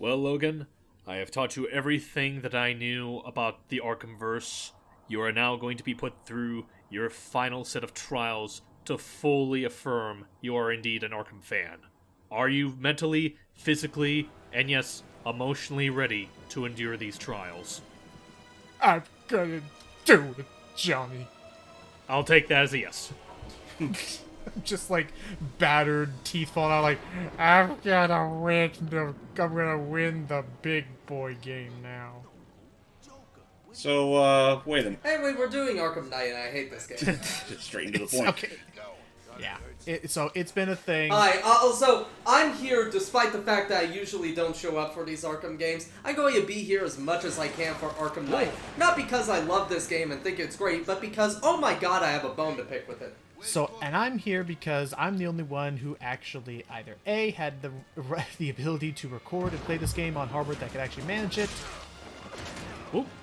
Well, Logan, I have taught you everything that I knew about the Arkhamverse. You are now going to be put through your final set of trials to fully affirm you are indeed an Arkham fan. Are you mentally, physically, and yes, emotionally ready to endure these trials? I'm gonna do it, Johnny. I'll take that as a yes. Just like battered, teeth falling out. Like I'm gonna win the big boy game now. So, wait a minute. Hey, we're doing Arkham Knight, and I hate this game. Just straight into the point. Okay. Yeah. So it's been a thing. Hi. Also, I'm here despite the fact that I usually don't show up for these Arkham games. I'm going to be here as much as I can for Arkham Knight. Not because I love this game and think it's great, but because, oh my god, I have a bone to pick with it. So, and I'm here because I'm the only one who actually either A, had the ability to record and play this game on hardware that could actually manage it,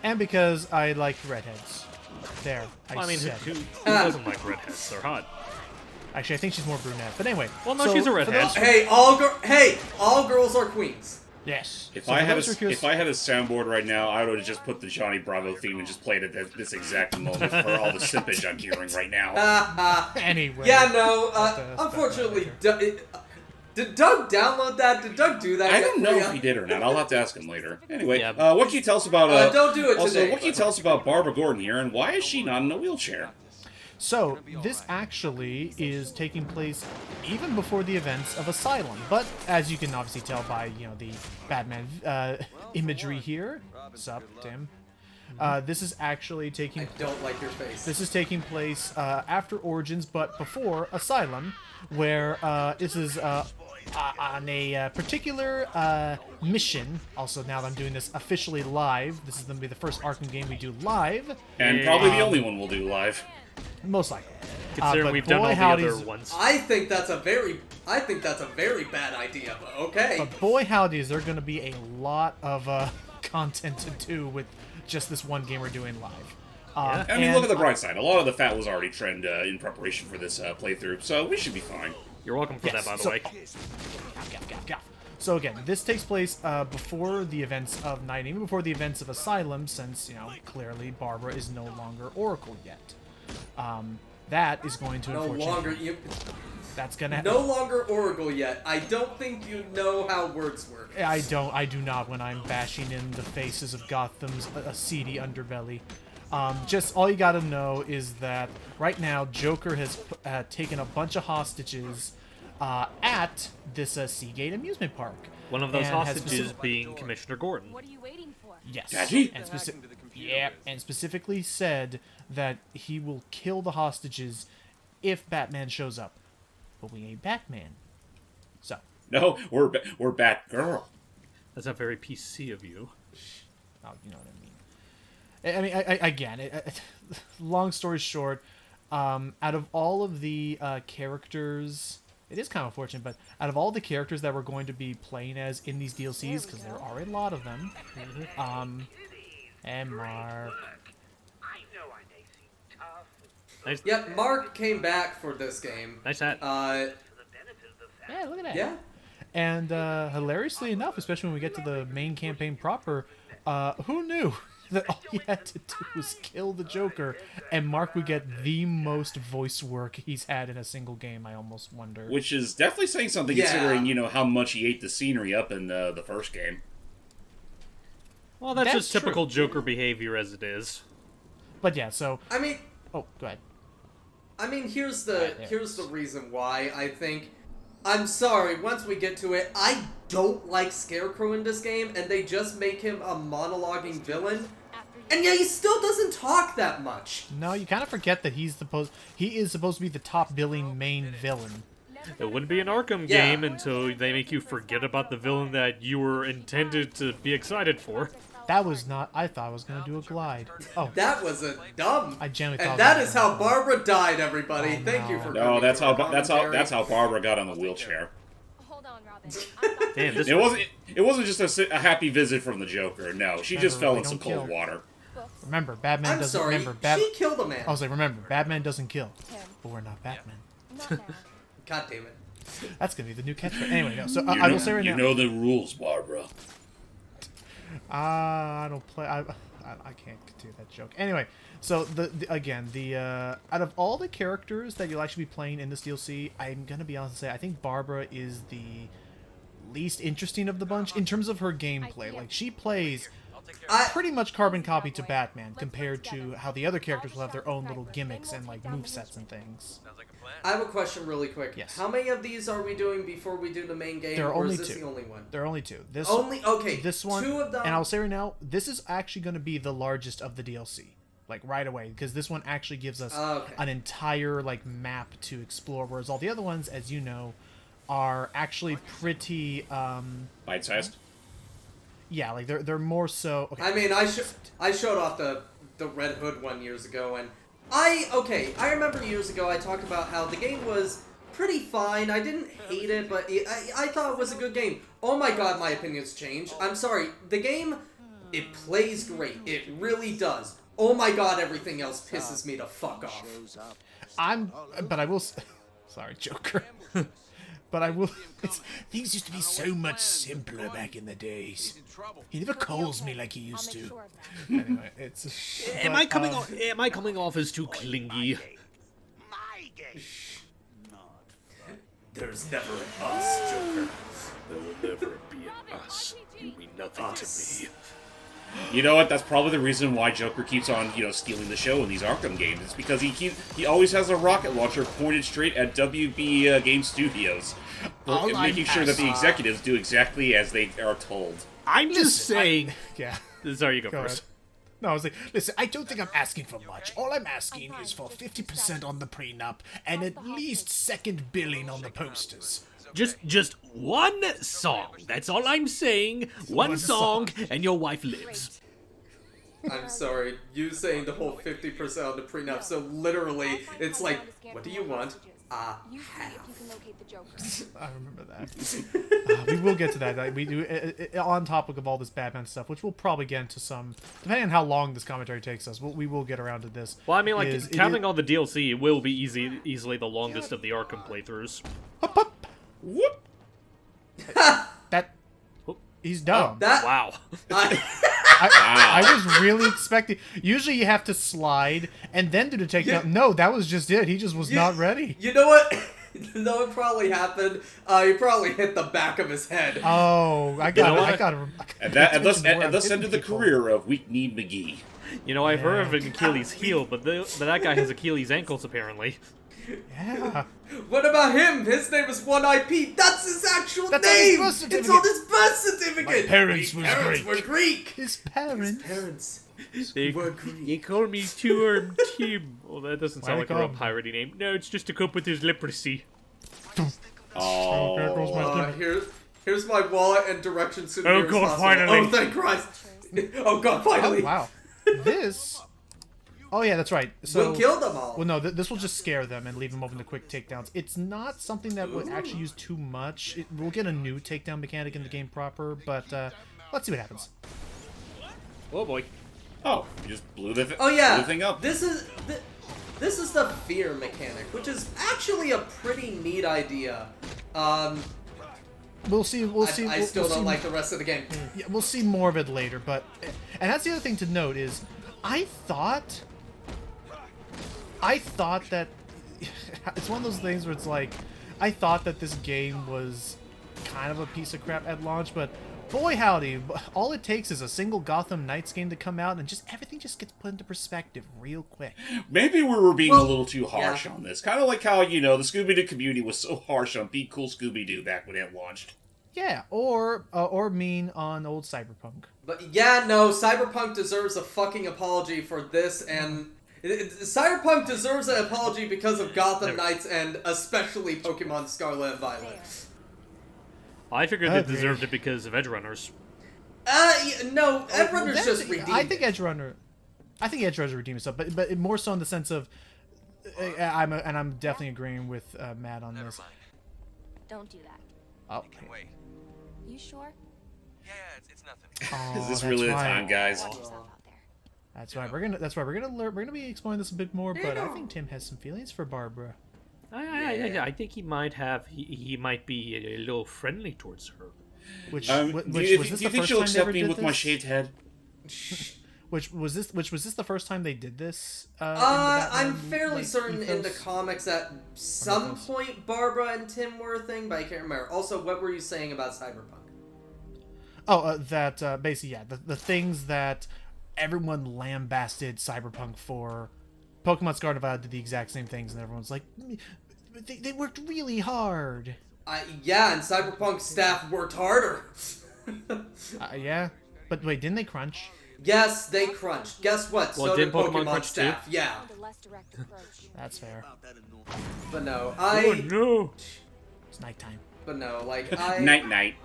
and because I like redheads. There, Well, I mean, said. who doesn't like redheads? They're hot. Actually, I think she's more brunette. But anyway. Well, no, so she's a for redhead. those- Hey, all girls are queens. Yes. If So I for had those who are curious- if I had a soundboard right now, I would have just put the Johnny Bravo theme and just played it at this exact moment for all the simpage I'm hearing right now. Anyway. Yeah, no, That's unfortunately, did Doug download that? Did Doug do that? I yet don't for know ya? if he did or not. I'll have to ask him later. Anyway, Yeah. what can you tell us about? Don't do it also, today, what can you but- tell us about Barbara Gordon here, and why is she not in a wheelchair? So, this actually is taking place even before the events of Asylum. But, as you can obviously tell by, the Batman imagery here. Sup, Tim? This is actually taking... I don't like your face. This is taking place after Origins, but before Asylum, where this is on a particular mission. Also, now that I'm doing this officially live, this is going to be the first Arkham game we do live. And probably the only one we'll do live. Most likely. Considering but we've done all the howdy's- other ones. I think that's a very bad idea, but okay. But boy howdy, is there going to be a lot of content to do with just this one game we're doing live. Yeah. I mean, look at the bright side. A lot of the fat was already trimmed in preparation for this playthrough, so we should be fine. You're welcome for that, by the way. So again, this takes place before the events of Night, even before the events of Asylum, since, clearly Barbara is no longer Oracle yet. That is going to No unfortunately... longer That's gonna no longer Oracle yet. I don't think you know how words work. I do not when I'm bashing in the faces of Gotham's seedy underbelly. Just all you gotta know is that right now Joker has taken a bunch of hostages at this Seagate amusement park. One of those and has hostages being Commissioner Gordon. What are you waiting for? Yes. Daddy? And specifically said that he will kill the hostages if Batman shows up. But we ain't Batman. So. No, we're Batgirl. That's not very PC of you. Oh, you know what I mean. Again, long story short, out of all of the characters, it is kind of unfortunate, but out of all the characters that we're going to be playing as in these DLCs, because there are a lot of them, and Mark. Nice, Yeah, Mark came back for this game. nice hat. Yeah, look at that. Yeah. And hilariously enough, especially when we get to the main campaign proper, who knew that all you had to do was kill the Joker, and Mark would get the most voice work he's had in a single game, I almost wonder. Which is definitely saying something, Yeah. considering, how much he ate the scenery up in the first game. Well, that's That's just typical Joker behavior as it is. But yeah, so... I mean, Oh, go ahead. here's Right, the reason why I think. I'm sorry, once we get to it, I don't like Scarecrow in this game, and they just make him a monologuing villain. And yet he still doesn't talk that much. No, you kind of forget that he is supposed to be the top billing main villain. It wouldn't be an Arkham Yeah. game until they make you forget about the villain that you were intended to be excited for. That was not... I thought I was going to do a glide. Oh, That was a dumb. I genuinely thought And that was is gonna how Barbara died, everybody. Oh, Thank you no. for No, coming that's to how our that's how commentary. that's how Barbara got on the wheelchair. Hold on, Robin. Damn, this It wasn't just a happy visit from the Joker. No, she just Remember, fell we in some don't cold kill. water. Remember, Batman I'm doesn't... sorry, Remember, she killed a man. I was like, remember, Batman doesn't kill. But we're not Batman. Not now. God damn it. That's going to be the new catchphrase. Anyway, no. So I will say right You now... know the rules, Barbara. I don't play. I can't do that joke. Anyway, so again, out of all the characters that you'll actually be playing in this DLC, I'm gonna be honest and say I think Barbara is the least interesting of the bunch in terms of her gameplay. Like, she plays pretty much carbon copy to Batman compared to how the other characters will have their own little gimmicks and like movesets and things. I have a question really quick. Yes. How many of these are we doing before we do the main game? There are or only is this two. the only one? There are only two. This This one, two of them. and I'll say right now, this is actually going to be the largest of the DLC. Like, right away, because this one actually gives us an entire like map to explore, whereas all the other ones, as you know, are actually pretty bite-sized. Yeah, like they're more so. Okay. I mean, I showed off the Red Hood one years ago, and I remember years ago I talked about how the game was pretty fine. I didn't hate it, but I thought it was a good game. Oh my god, my opinions changed. I'm sorry. The game, it plays great. It really does. Oh my god, everything else pisses me the fuck off. But I will. Sorry, Joker. But I will. Things used to be so much simpler back in the days. He never calls me like he used to. Anyway, it's. Am I coming off as too clingy? There's never an us, Joker. There will never be an us. You mean nothing to me. You know what? That's probably the reason why Joker keeps on, stealing the show in these Arkham games. It's because he always has a rocket launcher pointed straight at WB Game Studios, making sure that the executives do exactly as they are told. I'm just saying. Yeah. Sorry, you go Go first. ahead. No, I was like, listen, I don't think I'm asking for much. All I'm asking is for 50% on the prenup and at least second billing on the posters. Just one song. That's all I'm saying. One song, and your wife lives. I'm sorry, you saying the whole 50% on the prenup, so literally, it's like, what do you want? Half. I remember that. We will get to that. We do on topic of all this Batman stuff, which we'll probably get into some, depending on how long this commentary takes us. We will get around to this. Well, I mean, like, counting all the DLC, it will be easily the longest of the Arkham playthroughs. Whoop! That he's dumb. Wow. I was really expecting. Usually you have to slide and then do the takedown. No, that was just it. He just was not ready. You know what? You know what probably happened? He probably hit the back of his head. Oh, I got And thus ended the career of Weak-Kneed McGee. You know, I've heard of an Achilles heel, but that guy has Achilles ankles, apparently. Yeah. What about him? His name is 1IP. That's his actual That's name. on his birth certificate. It's on his birth certificate. My parents were Greek. His parents. They call me Two-Armed Tim. Well, that doesn't sound like a real piratey name. No, it's just to cope with his leprosy. Oh. There goes my Here's my wallet and directions to the Oh nearest god, hospital. finally. Oh, thank Christ. Oh god, finally. Oh, wow. This. Oh yeah, that's right. So We'll kill them all. Well, no, this will just scare them and leave them open to quick takedowns. It's not something that we'll actually use too much. We'll get a new takedown mechanic in the game proper, but let's see what happens. Oh boy. Oh, you just blew the thing up. This is the fear mechanic, which is actually a pretty neat idea. We'll see. I still don't like the rest of the game. Yeah, we'll see more of it later, and that's the other thing to note is, I thought that it's one of those things where it's like, I thought that this game was kind of a piece of crap at launch, but boy howdy, all it takes is a single Gotham Knights game to come out and just everything just gets put into perspective real quick. Maybe we were being a little too harsh on this. Kind of like how, the Scooby-Doo community was so harsh on Be Cool Scooby-Doo back when it launched. Yeah, or mean on old Cyberpunk. But yeah, no, Cyberpunk deserves a fucking apology for this, and Cyberpunk deserves an apology because of Gotham Knights and especially Pokemon Scarlet and Violet. I figured they deserved it because of Edge Runners. No, Edge Runners just redeemed. I think Edge Runner redeemed itself, but more so in the sense of, I'm definitely agreeing with Matt on this. Don't do that. Oh, Wait. You sure? Yeah, it's nothing. Is this really the time, guys? Watch yourself out there. That's right. We're gonna be exploring this a bit more, but I think Tim has some feelings for Barbara. I think he might be a little friendly towards her. Which, Do which you, was this do you the think first she'll time they accept ever me did with my this? shaved head? Which was this the first time they did this? In the I'm Batman, fairly like, certain in the ethos? comics at some Ethos. point Barbara and Tim were a thing, but I can't remember. Also, what were you saying about Cyberpunk? Oh, that basically, yeah, the things that everyone lambasted Cyberpunk for. Pokemon Scarlet Violet did the exact same things, and everyone's like, they worked really hard. Yeah, and Cyberpunk staff worked harder. Yeah, but wait, didn't they crunch? Yes, they crunched. Guess what? Well, so did didn't Pokemon Pokemon crunch staff. too? Yeah, A less direct approach. That's fair. but no, Oh no! It's nighttime. But no, like Night.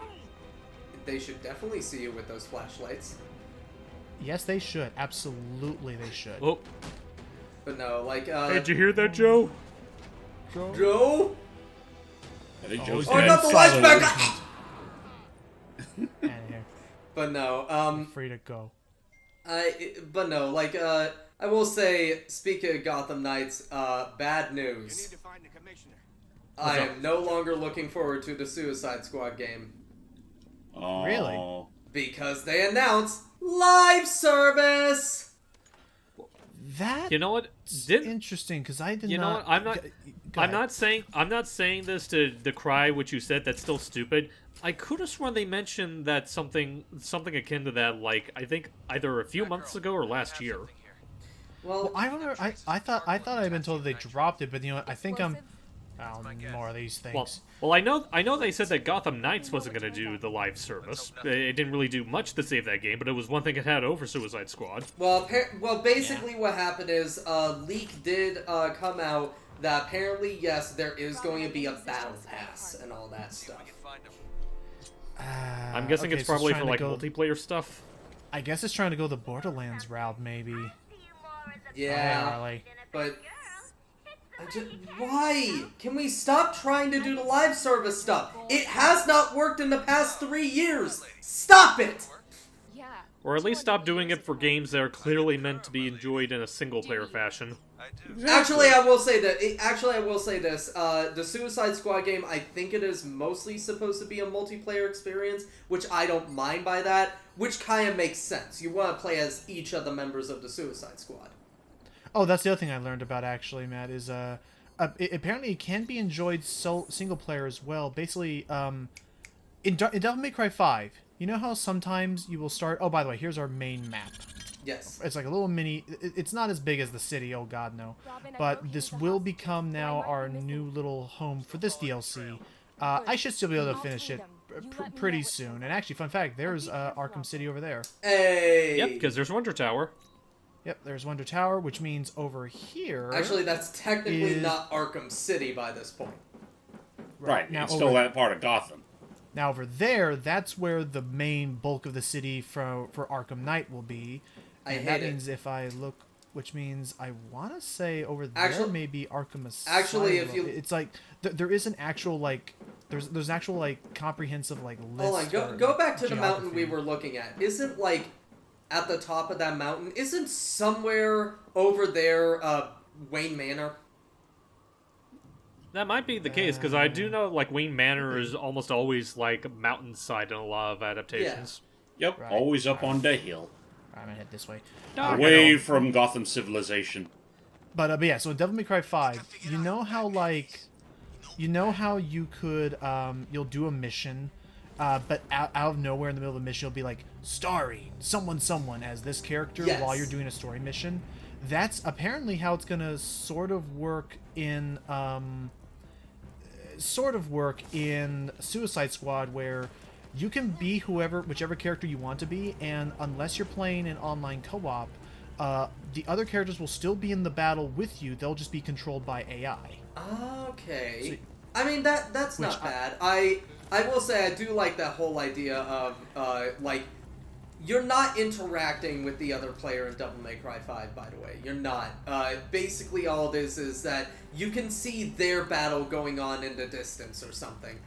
They should definitely see you with those flashlights. Yes, they should. Absolutely, they should. Oh, But no, like hey, did you hear that, Joe? Joe. I think Oh, Joe's he's Oh, I dead. got the lights back. Out of here. But no, Free to go. but no, like, I will say, speaking of Gotham Knights, bad news. I am no longer looking forward to the Suicide Squad game. Oh. Really? Because they announced live service! That You know what? interesting because I did You know not. what? Go I'm ahead. not saying this to decry what you said. That's still stupid. I could have sworn they mentioned that something akin to that, like I think either a few months ago or last year. Well, I remember. I thought I'd been told they dropped it, but you know what? I think I'm. Oh, more of these things. Well, I know they said that Gotham Knights wasn't going to do the live service. It didn't really do much to save that game, but it was one thing it had over Suicide Squad. well, basically what happened is a leak did come out that apparently, yes, there is going to be a battle pass and all that stuff. I'm guessing okay, it's so probably for trying to like go- multiplayer stuff. I guess it's trying to go the Borderlands route, maybe. Yeah, Harley. but why? Can we stop trying to do the live service stuff? It has not worked in the past 3 years. Stop it! Yeah. Or at least stop doing it for games that are clearly meant to be enjoyed in a single-player fashion. Actually, I will say that. I will say this. The Suicide Squad game, I think it is mostly supposed to be a multiplayer experience, which I don't mind by that. Which kind of makes sense. You want to play as each of the members of the Suicide Squad. Oh, that's the other thing I learned about actually, Matt. Is apparently it can be enjoyed single player as well. Basically, in Devil May Cry 5, you know how sometimes you will start. Oh, by the way, here's our main map. Yes. It's like a little mini. It's not as big as the city. Oh God, no. But this will become now our new little home for this DLC. I should still be able to finish it pretty soon. And actually, fun fact, there's Arkham City over there. Hey. Yep, because there's Wonder Tower. Yep, there's Wonder Tower, which means over here. Actually, that's technically is- not Arkham City by this point. Right, Now it's still over- that part of Gotham. Now over there, that's where the main bulk of the city for Arkham Knight will be. I And hate that it. means if I look, which means I want to say over there Actually- maybe Arkham Asylum. Actually, if you- it's like there is an actual like there's actual like comprehensive like list. Hold on, for, go like, back to the mountain we geography. were looking at. Isn't, like, at the top of that mountain, isn't somewhere over there, Wayne Manor? That might be the case, because I do know, like, Wayne Manor is almost always, like, mountainside in a lot of adaptations. Yep, Right. always up on the hill. I'm gonna head this way. Away from Gotham civilization. But yeah, so in Devil May Cry 5, you know how you could you'll do a mission, but out of nowhere in the middle of the mission you'll be like starring someone as this character Yes. while you're doing a story mission. That's apparently how it's gonna sort of work in Suicide Squad, where you can be whichever character you want to be, and unless you're playing an online co-op, the other characters will still be in the battle with you. They'll just be controlled by AI. Okay. I mean, that's Which not bad. I will say I do like that whole idea of, like, you're not interacting with the other player in Devil May Cry 5, by the way. You're not. Basically all it is that you can see their battle going on in the distance or something.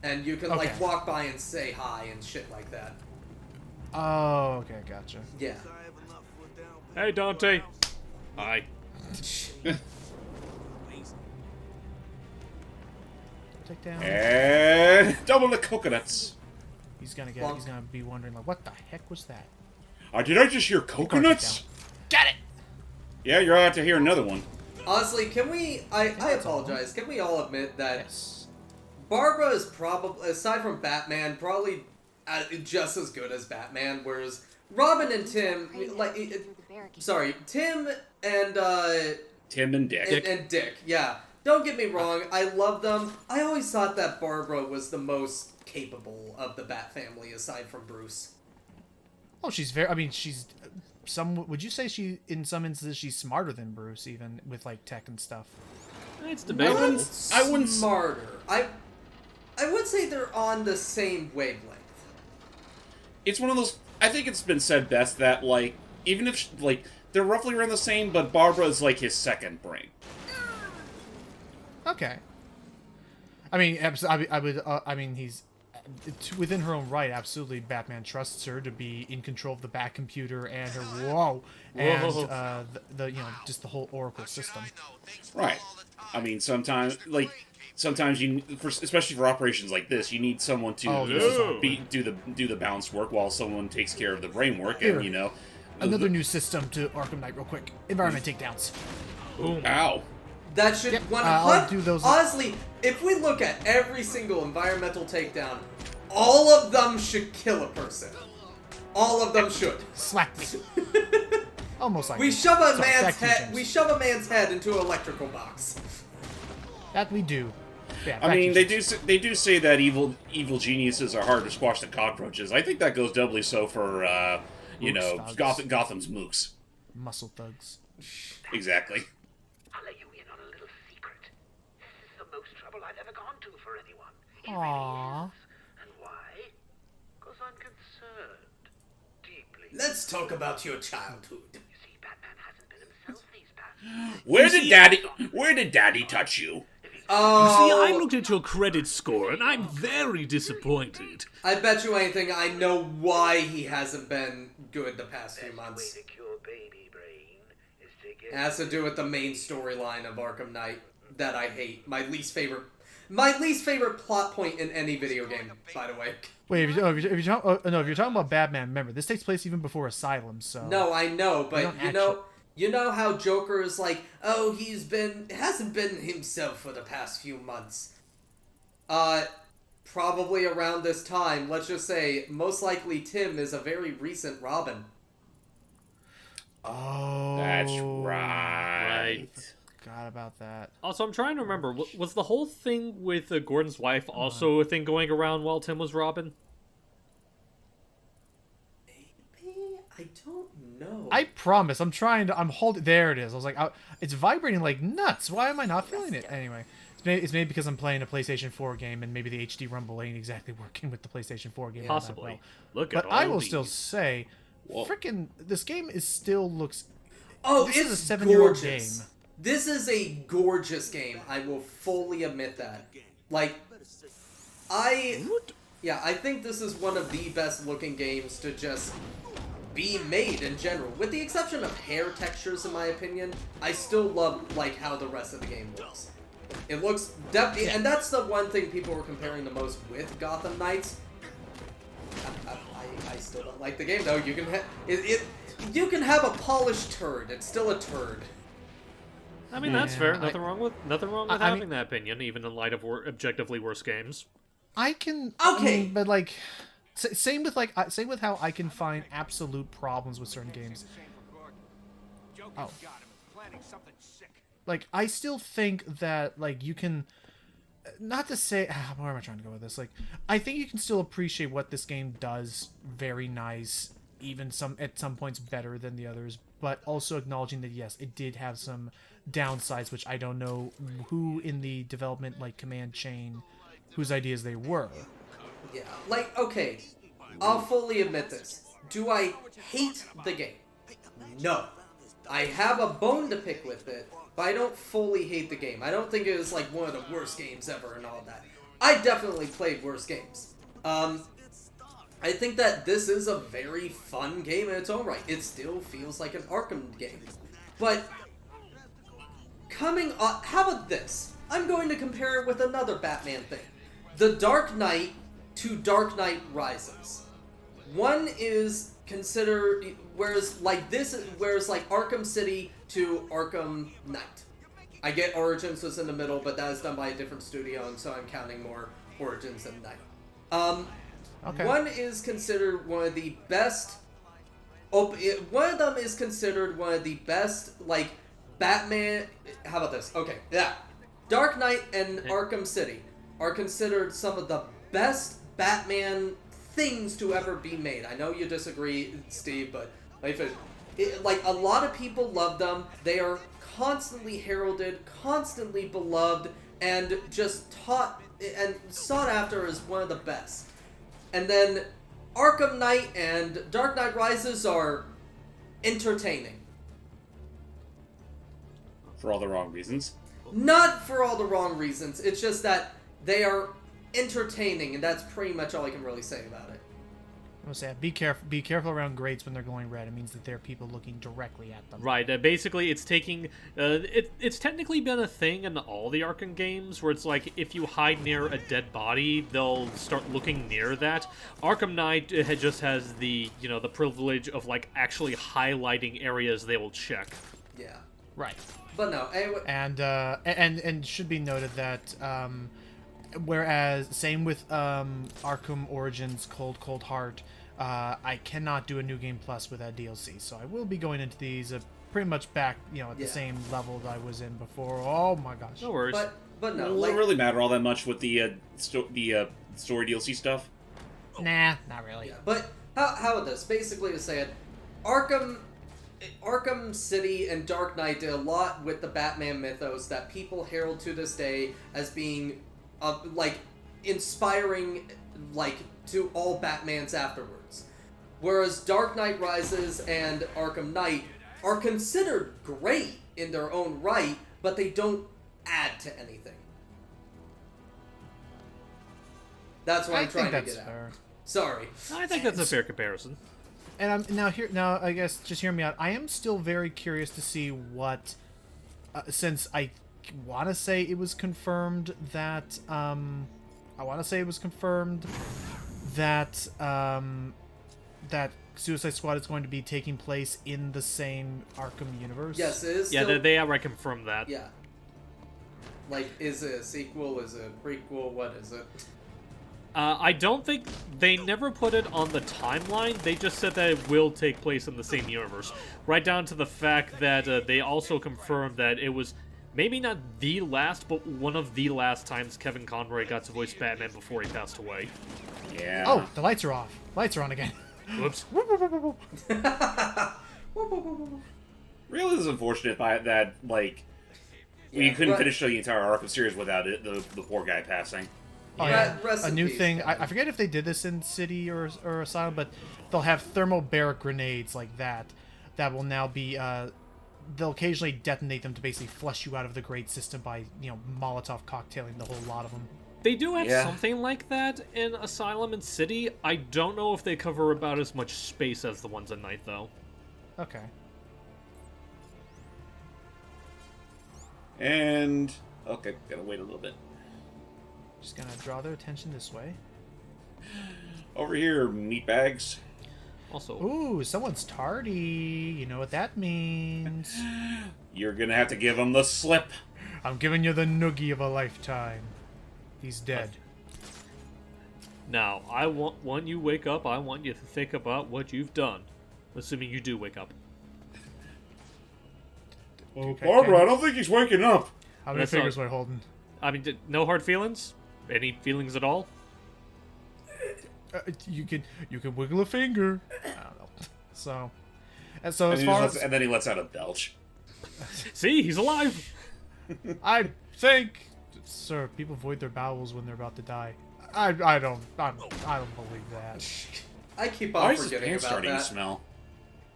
And you can, like, Okay. walk by and say hi and shit like that. Oh, okay, gotcha. Yeah. Hey, Dante. Hi. Take down. And double the coconuts. He's gonna Long- He's gonna be wondering like, what the heck was that? Did I just hear coconuts? Got it. Yeah, you're about to hear another one. Honestly, can we... I apologize. Can we all admit that Yes. Barbara is probably, aside from Batman, probably just as good as Batman, whereas Robin and Tim, like... sorry, Tim and, Tim and Dick. And Dick, yeah. Don't get me wrong, I love them. I always thought that Barbara was the most capable of the Bat family, aside from Bruce. Oh, she's very. I mean, she's. Would you say she, in some instances, she's smarter than Bruce, even with like tech and stuff? It's I debatable. wouldn't Smarter. I would say they're on the same wavelength. It's one of those. I think it's been said best that like even if like they're roughly around the same, but Barbara is like his second brain. Okay. I mean, I would. I mean, he's within her own right. Absolutely, Batman trusts her to be in control of the Bat computer and her and the just the whole Oracle system. Right. I mean, sometimes you, especially for operations like this, you need someone to do the balance work while someone takes care of the brain work, Here. and Another new system to Arkham Knight, real quick. Environment takedowns. Boom. Ow. That should I'll do those. Honestly, if we look at every single environmental takedown, all of them should kill a person. All of them should. Slap me. Almost like We shove a Sorry, man's back to you, head. James. We shove a man's head into an electrical box. That we do. Yeah, I back mean, to you, they do say that evil geniuses are hard to squash than cockroaches. I think that goes doubly so for Mooks, thugs. Gotham's mooks. Muscle thugs. Exactly. I'll let you in on a little secret. This is the most trouble I've ever gone to for anyone. It Aww. really is. And why? Because I'm concerned. Deeply. Let's talk about your childhood. You see, Batman hasn't been himself these past Where did Daddy touch you? Oh, See, I looked at your credit score, and I'm very disappointed. I bet you anything I know why he hasn't been good the past few months. way to cure baby brain is to It get has to do with the main storyline of Arkham Knight that I hate. My least favorite plot point in any video game, by the way. Wait, if you're talking about Batman, remember this takes place even before Asylum. So No, I know, but don't you know how Joker is like, oh, hasn't been himself for the past few months. Probably around this time, let's just say, most likely Tim is a very recent Robin. Oh, That's right. Forgot about that. Also, I'm trying to remember, was the whole thing with Gordon's wife also a thing going around while Tim was Robin? Maybe? I don't know. I promise. I'm holding. There it is. I was like, it's vibrating like nuts. Why am I not feeling it? Anyway, it's maybe because I'm playing a PlayStation 4 game and maybe the HD Rumble ain't exactly working with the PlayStation 4 game. Possibly. Well. Look at But all I will these. still say, freaking, this game still looks. Oh, This it's is a 7-year-old gorgeous. game. This is a gorgeous game. I will fully admit that. Like, I think this is one of the best looking games to just be made in general. With the exception of hair textures, in my opinion, I still love like how the rest of the game looks. It looks definitely, and that's the one thing people were comparing the most with Gotham Knights. I still don't like the game though. You can you can have a polished turd. It's still a turd. I mean, that's fair. Yeah, Nothing wrong with I having mean- that opinion, even in light of objectively worse games. I can. Okay. I mean, but like, same with how I can find absolute problems with certain games. Oh. Like, I still think that, like, you can, not to say, where am I trying to go with this? Like, I think you can still appreciate what this game does very nice, even at some points better than the others, but also acknowledging that, yes, it did have some downsides, which I don't know who in the development, like, command chain, whose ideas they were. Yeah, like, okay, I'll fully admit this. Do I hate the game? No. I have a bone to pick with it, but I don't fully hate the game. I don't think it was, like, one of the worst games ever and all that. I definitely played worse games. I think that this is a very fun game in its own right. It still feels like an Arkham game. But, how about this? I'm going to compare it with another Batman thing. The Dark Knight to Dark Knight Rises. One is considered, whereas like Arkham City to Arkham Knight. I get Origins was in the middle, but that is done by a different studio, and so I'm counting more Origins than Knight. Okay. One is considered one of the best. One of them is considered one of the best, like, Batman. How about this? Okay, yeah. Dark Knight and Arkham City are considered some of the best Batman things to ever be made. I know you disagree, Steve, but like a lot of people love them. They are constantly heralded, constantly beloved, and just taught and sought after as one of the best. And then Arkham Knight and Dark Knight Rises are entertaining. For all the wrong reasons. Not for all the wrong reasons. It's just that they are entertaining, and that's pretty much all I can really say about it. I'm gonna say, be careful around grades when they're glowing red. It means that there are people looking directly at them. Right. Basically, it's taking. It's technically been a thing in all the Arkham games, where it's like if you hide near a dead body, they'll start looking near that. Arkham Knight just has the the privilege of like actually highlighting areas they will check. Yeah. Right. But no. Anyway. And should be noted that whereas same with Arkham Origins Cold Heart, I cannot do a New Game Plus without DLC, so I will be going into these pretty much back, at the same level that I was in before. Oh my gosh. No worries. But no. It won't really matter all that much with the story DLC stuff. Nah, not really. Yeah, but how about this? Basically, to say it, Arkham City and Dark Knight did a lot with the Batman mythos that people herald to this day as being, like, inspiring, like, to all Batmans afterwards. Whereas Dark Knight Rises and Arkham Knight are considered great in their own right, but they don't add to anything. That's what I'm trying to get at. Sorry. I think that's a fair comparison. And I'm now I guess just hear me out. I am still very curious to see what, since I want to say it was confirmed that that Suicide Squad is going to be taking place in the same Arkham universe. Yes, it is. Yeah, still... they outright confirmed that. Yeah. Like, is it a sequel? Is it a prequel? What is it? I don't think they never put it on the timeline. They just said that it will take place in the same universe. Right down to the fact that they also confirmed that it was maybe not the last, but one of the last times Kevin Conroy got to voice Batman before he passed away. Yeah. Oh, the lights are off. Lights are on again. Whoops. Really is unfortunate that, like, we couldn't finish the entire Arkham series without it, the poor guy passing. Oh, yeah. Rest A in new peace, thing. Kevin. I forget if they did this in City or Asylum, but they'll have thermobaric grenades like that will now be. They'll occasionally detonate them to basically flush you out of the grade system by Molotov cocktailing the whole lot of them. They do have something like that in Asylum and City. I don't know if they cover about as much space as the ones at night, though. Okay. And okay, gotta wait a little bit. Just gonna draw their attention this way. Over here, meatbags. Also, Ooh, someone's tardy. You know what that means. You're gonna have to give him the slip. I'm giving you the noogie of a lifetime. He's dead. now, when you wake up, I want you to think about what you've done. Assuming you do wake up. Oh, Barbara, I don't think he's waking up. How many That's fingers not- am I holding? I mean, no hard feelings? Any feelings at all? You can wiggle a finger. I don't know. So, and then he lets out a belch. See, he's alive! I think, sir, people void their bowels when they're about to die. I don't believe that. I keep Why on is his forgetting pants about starting that. to smell?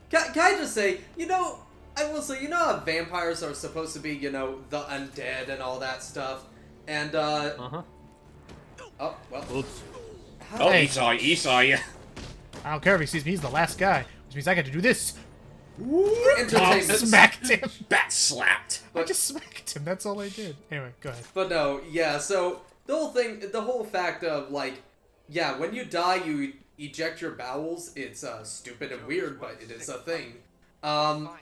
Can I just say, I will say, how vampires are supposed to be, the undead and all that stuff, and Uh-huh. oh well. Oops. Oh, Hey. he saw you. I don't care if he sees me. He's the last guy, which means I get to do this. Entertainment. Smacked him. Bat slapped. I just smacked him. That's all I did. Anyway, go ahead. But no, yeah. So the whole fact of like yeah, when you die, you eject your bowels. It's stupid and weird, but it is a thing. I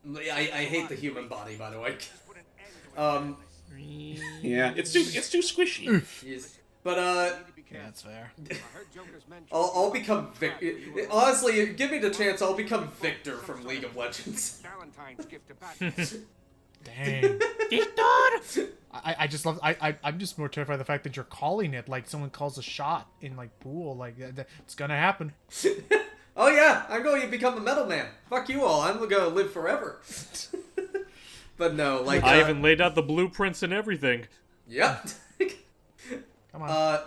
hate the human body, by the way. Yeah, it's too squishy. Yes. But Yeah, that's fair. I'll become Victor. Honestly, give me the chance, I'll become Victor from League of Legends. Dang. I just love. I'm just more terrified of the fact that you're calling it like someone calls a shot in like pool. Like it's gonna happen. Oh yeah, I'm going to become a metal man. Fuck you all. I'm gonna live forever. But no, like I even laid out the blueprints and everything. Yep. Come on.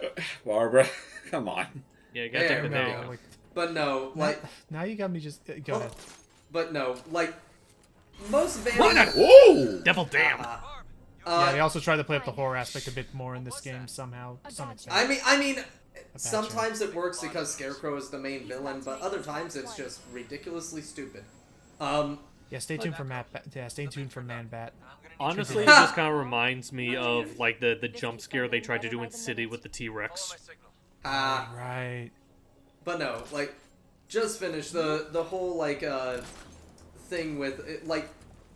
Barbara, come on. Yeah, you got There to we there. go. But no, like now you got me just go ahead. But no, like most vampires. Whoa! Devil damn. Yeah, they also try to play up the horror aspect a bit more in this game somehow, to some extent. I mean, sometimes it works because Scarecrow is the main villain, but other times it's just ridiculously stupid. Yeah, stay tuned for stay tuned for Man Bat. Honestly, it just kind of reminds me of like the jump scare they tried to do in City with the T-Rex. Right. But no, like, just finished the whole like thing with like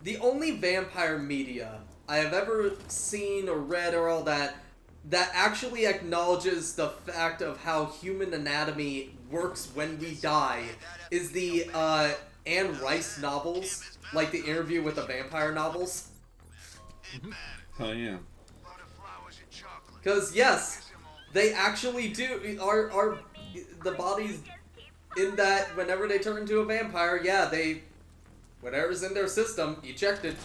the only vampire media I have ever seen or read or all that actually acknowledges the fact of how human anatomy works when we die is the Anne Rice novels, like the Interview with the Vampire novels. Oh yeah. Because yes, they actually do are the bodies in that whenever they turn into a vampire, yeah, they whatever's in their system ejected.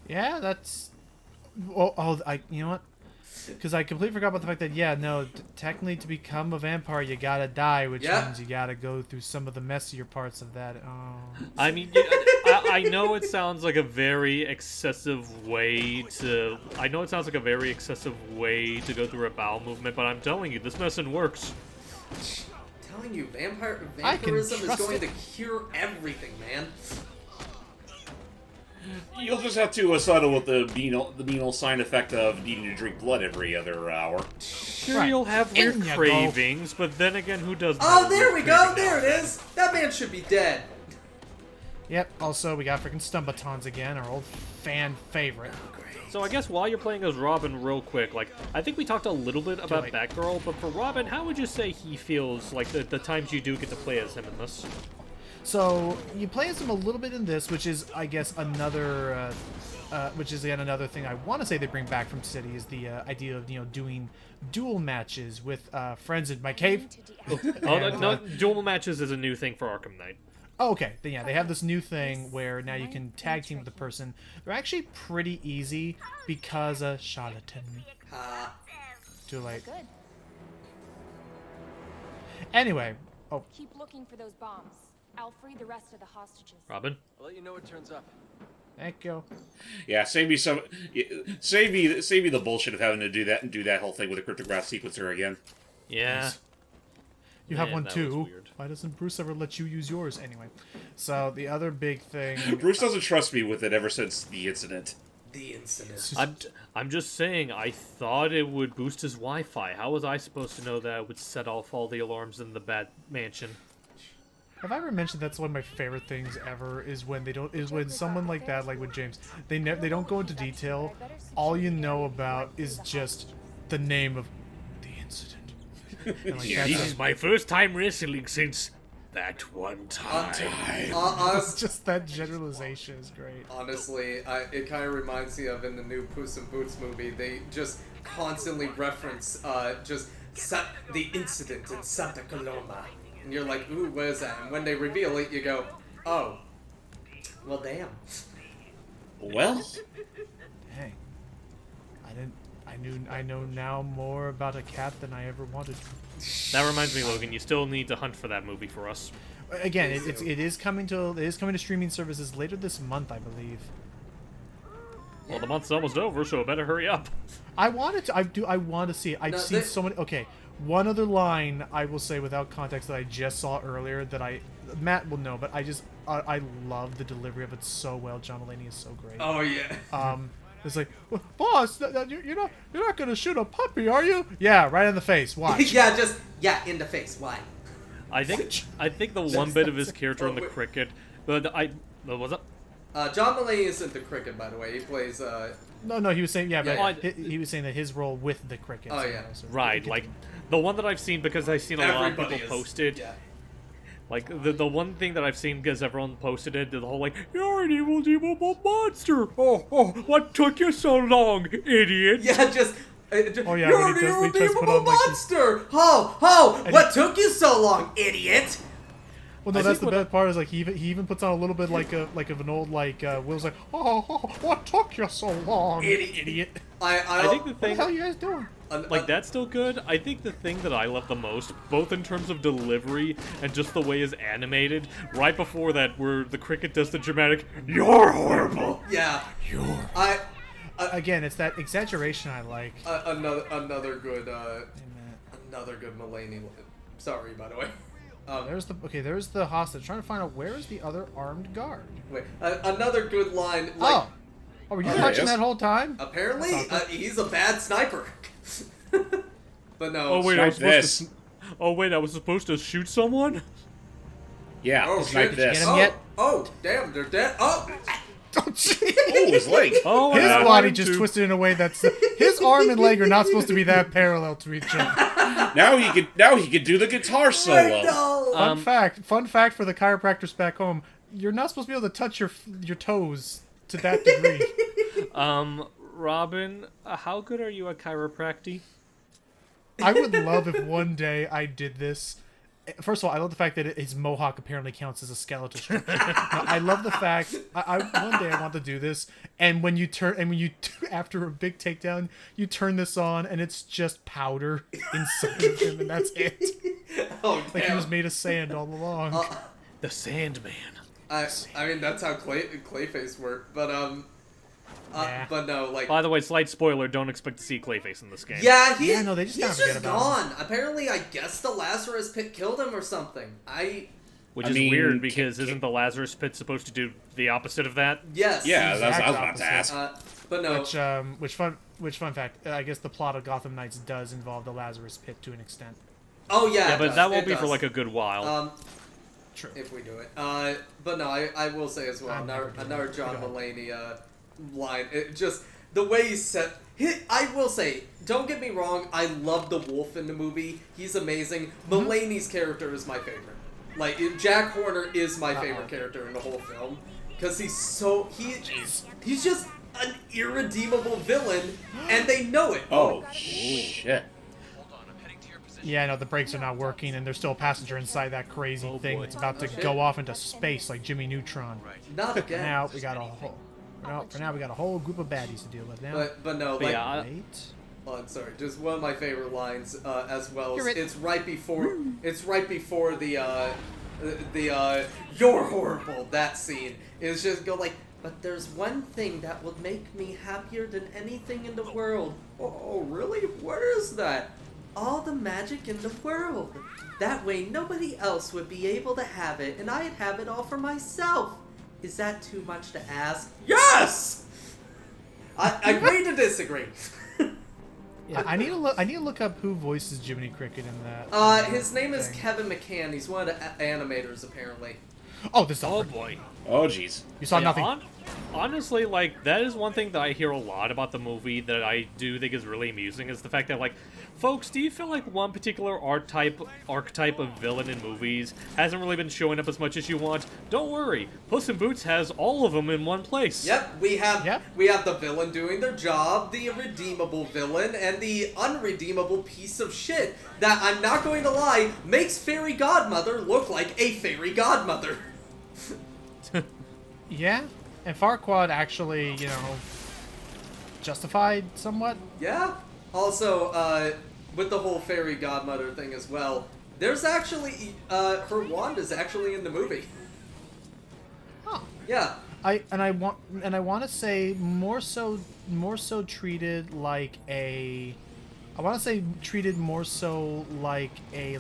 Yeah, that's. You know what? Because I completely forgot about the fact that technically to become a vampire you gotta die, which means you gotta go through some of the messier parts of that. Oh. I mean, I know it sounds like a very excessive way to. I know it sounds like a very excessive way to go through a bowel movement, but I'm telling you, this medicine works. I'm telling you, vampirism is going to cure everything, man. You'll just have to settle with the venal side effect of needing to drink blood every other hour. Sure, you'll have weird cravings, but then again, who doesn't? Oh, there we go. There it is. That man should be dead. Yep. Also, we got freaking Stumbatons again, our old fan favorite. So I guess while you're playing as Robin real quick, like, I think we talked a little bit about Batgirl, but for Robin, how would you say he feels, like, the times you do get to play as him in this? So, you play as him a little bit in this, which is, I guess, another, another thing I want to say they bring back from City is the idea of, doing duel matches with friends in my cave. No, duel matches is a new thing for Arkham Knight. Oh, okay. Then yeah, they have this new thing where now you can tag team with the person. They're actually pretty easy because charlatan. Too late. Anyway, Keep looking for those bombs. I'll free the rest of the hostages. Robin? I'll let you know what turns up. Echo. Yeah, save me the bullshit of having to do that and do that whole thing with a cryptograph sequencer again. Yeah. You have Man, one that too. was weird. Why doesn't Bruce ever let you use yours anyway? So the other big thing. Bruce doesn't trust me with it ever since the incident. I'm just saying, I thought it would boost his Wi-Fi. How was I supposed to know that it would set off all the alarms in the Bat Mansion? Have I ever mentioned that's one of my favorite things ever? Is when when someone like that, like with James, they don't go into detail. All you know about is just the name of the incident. And, like, This is my first time wrestling since that one time. Just that generalization is great. Honestly, it kind of reminds me of in the new Puss in Boots movie, they just constantly reference the incident in Santa Coloma. And you're like, ooh, what is that? And when they reveal it, you go, oh, well, damn. Well, Dang. I know now more about a cat than I ever wanted to. That reminds me, Logan, you still need to hunt for that movie for us. Again, it is coming to streaming services later this month, I believe. Well, the month's almost over, so it better hurry up. I want to see it. I've seen so many. Okay, one other line I will say without context that I just saw earlier that Matt will know, but I love the delivery of it so well. John Mulaney is so great. Oh, yeah. It's like, well, boss, you're not gonna shoot a puppy, are you? Yeah, right in the face. Watch. Yeah, in the face. Why? I think the one bit of his character in the cricket, but what's up? John Mulaney isn't the cricket, by the way. He plays. No, he was saying but Yeah. he was saying that his role with the cricket. Oh, yeah. Right, like the one that I've seen, because I've seen a lot of Everybody people is. posted. Yeah. Like the one thing that I've seen, because everyone posted it, the whole like, "You're an evil monster! Oh, what took you so long, idiot?" Yeah, just. Oh, yeah, You're when an he tries to put irredeemable on, like, monster! What took you so long, idiot? Well, no, I that's think the best part. Is like he even puts on a little bit like of an old like Will's like, oh, what took you so long, idiot? I think the What the thing, hell are you guys doing? like, that's still good. I think the thing that I love the most, both in terms of delivery and just the way it's animated, right before that, where the cricket does the dramatic, "You're horrible." Yeah. You're. Again, it's that exaggeration I like. Another good Mulaney. Sorry, by the way. There's the hostage. Trying to find out where is the other armed guard. Wait, another good line. Like, were you Oh, watching yes. that whole time? apparently, he's a bad sniper. But no. Oh wait, I was supposed to shoot someone. Yeah, Oh, snipe shit. this. Get him yet? Oh, damn, they're dead. Oh, Oh, his leg. Oh, His I body wanted just to. twisted in a way that's his arm and leg are not supposed to be that parallel to each other. Now he could do the guitar solo. no. Fun fact for the chiropractors back home: you're not supposed to be able to touch your toes to that degree. Robin, how good are you at chiropractic? I would love if one day I did this. First of all, I love the fact that his mohawk apparently counts as a skeletal structure. No, I love the fact one day I want to do this, and when you after a big takedown, you turn this on, and it's just powder inside of him, and that's it. Oh, Like he damn. was made of sand all along. The Sandman. I mean, that's how Clayface worked, but Yeah. but no, like. By the way, slight spoiler: don't expect to see Clayface in this game. Yeah, Yeah, no, they just he's kinda forget just about gone. Apparently, I guess the Lazarus Pit killed him or something. Which I is mean, weird because isn't the Lazarus Pit supposed to do the opposite of that? Yes. Yeah, that's what I was about Exact to ask. But no. Which fun fact? I guess the plot of Gotham Knights does involve the Lazarus Pit to an extent. Oh yeah. Yeah, it but does, that won't it be for does. like a good while. True. If we do it. But no, I will say as well, I'm never another doing it. John Go Mulaney line. It just the way he said. I will say, don't get me wrong. I love the Wolf in the movie. He's amazing. Mulaney's character is my favorite. Like Jack Horner is my favorite character in the whole film because he's just an irredeemable villain, and they know it. Oh shit! Hold on, I'm heading to your position. Yeah, no, the brakes are not working, and there's still a passenger inside that crazy thing boy. that's about to shit. go off into space like Jimmy Neutron. Not again. Now we got a whole. For now, we got a whole group of baddies to deal with now. But no, But like. yeah, Wait. Oh, I'm sorry. Just one of my favorite lines, as well. Hear it. It's right before. It's right before the "You're horrible." That scene is just go like. But there's one thing that would make me happier than anything in the world. Oh, really? Where is that? All the magic in the world. That way, nobody else would be able to have it, and I'd have it all for myself. Is that too much to ask? Yes. I agree to disagree. Yeah, I need to look up who voices Jiminy Cricket in that. His name is thing. Kevin McCann. He's one of the animators, apparently. Oh, this is oh boy. Oh jeez. You saw Yeah, nothing. Honestly, like, that is one thing that I hear a lot about the movie that I do think is really amusing, is the fact that, like, folks, do you feel like one particular archetype of villain in movies hasn't really been showing up as much as you want? Don't worry, Puss in Boots has all of them in one place. Yep, we have Yep. the villain doing their job, the redeemable villain, and the unredeemable piece of shit that, I'm not going to lie, makes Fairy Godmother look like a Fairy Godmother. Yeah, and Farquaad actually, justified somewhat. Yeah. Also, with the whole Fairy Godmother thing as well, there's actually, her wand is actually in the movie. Huh. Yeah. I want to say more so treated like a. I want to say treated more so like a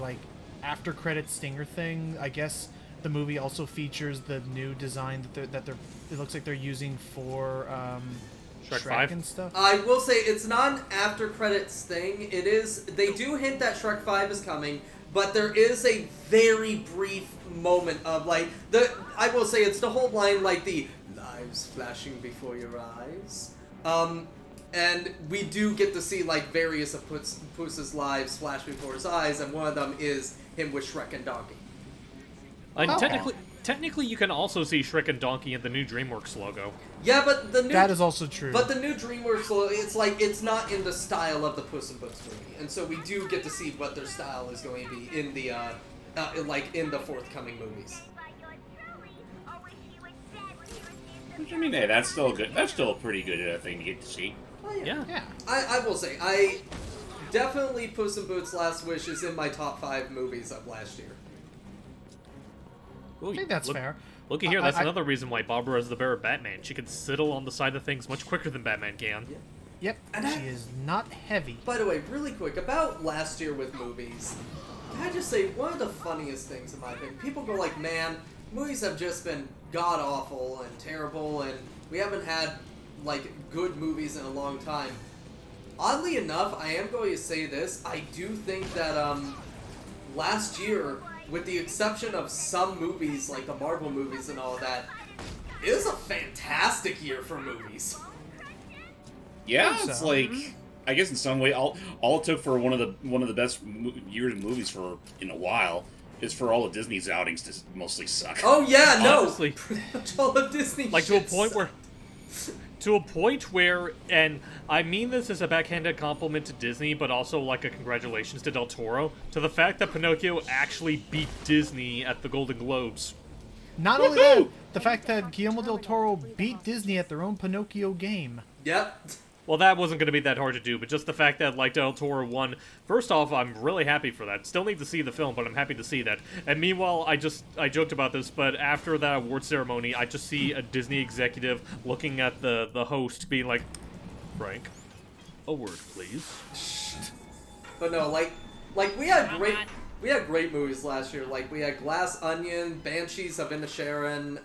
after credit stinger thing. I guess the movie also features the new design that they're it looks like they're using for Shrek Shrek 5? and stuff. I will say it's not an after credits thing. It is. They do hint that Shrek 5 is coming, but there is a very brief moment of like the. I will say it's the whole line like the lives flashing before your eyes. And we do get to see like various of Puss's lives flash before his eyes, and one of them is him with Shrek and Donkey. And Okay. technically, you can also see Shrek and Donkey in the new DreamWorks logo. Yeah, but the new That is also true. But the new DreamWorks logo, it's like it's not in the style of the Puss in Boots movie, and so we do get to see what their style is going to be in the in the forthcoming movies. Which, I mean, hey, that's still good. That's still a pretty good thing to get to see. Oh, Yeah. yeah. I will say I definitely Puss in Boots: Last Wish is in my top 5 movies of last year. Ooh, I think that's fair. Looky here, that's I- another reason why Barbara is the better Batman. She can sidle on the side of things much quicker than Batman can. Yeah. Yep. And She is not heavy. By the way, really quick about last year with movies. Can I just say one of the funniest things in my opinion? People go like, "Man, movies have just been god awful and terrible, and we haven't had like good movies in a long time." Oddly enough, I am going to say this. I do think that last year, with the exception of some movies like the Marvel movies and all that, is a fantastic year for movies. Yeah, So. it's like I guess in some way, all it took for one of the best years of movies for in a while is for all of Disney's outings to mostly suck. Oh yeah, no. Honestly. Pretty much all of Disney. Like to a shit point sucks. where, and I mean this as a backhanded compliment to Disney, but also like a congratulations to Del Toro, to the fact that Pinocchio actually beat Disney at the Golden Globes. Not only that, the fact that Guillermo del Toro beat Disney at their own Pinocchio game. Yep. Well, that wasn't going to be that hard to do, but just the fact that, like, Del Toro won, first off, I'm really happy for that. Still need to see the film, but I'm happy to see that. And meanwhile, I joked about this, but after that award ceremony, I just see a Disney executive looking at the host being like, "Frank, a word, please." But no, like we had great movies last year. Like we had Glass Onion, Banshees of Inisherin,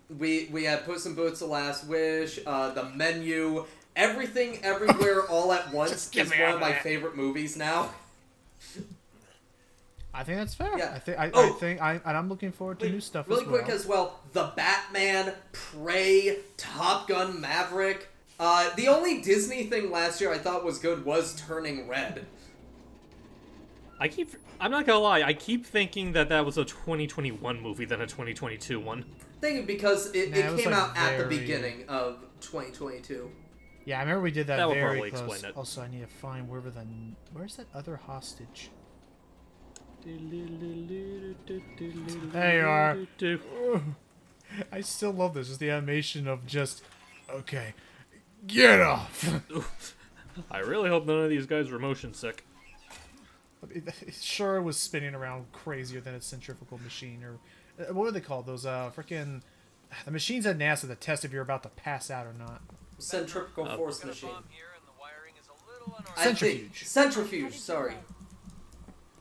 we had Puss in Boots: The Last Wish, The Menu, Everything Everywhere All at Once is one of my favorite movies now. I think that's fair. Yeah. I'm looking forward to new stuff Really as well. quick as well, The Batman, Prey, Top Gun Maverick. The only Disney thing last year I thought was good was Turning Red. I'm not gonna lie, I keep thinking that was a 2021 movie than a 2022 one. Thing because it was, came like, out at the very- beginning of 2022. Yeah, I remember we did that, That will very probably close. explain it. Also, I need to find where's that other hostage? There you are. I still love this. Just the animation of just, okay, get off. I really hope none of these guys are motion sick. Sure, it was spinning around crazier than a centrifugal machine, or what were they called? Those freaking the machines at NASA that test if you're about to pass out or not. Centrifugal force Got a machine. bomb here and the wiring is a little unorthodox. I think- Centrifuge. Centrifuge, sorry.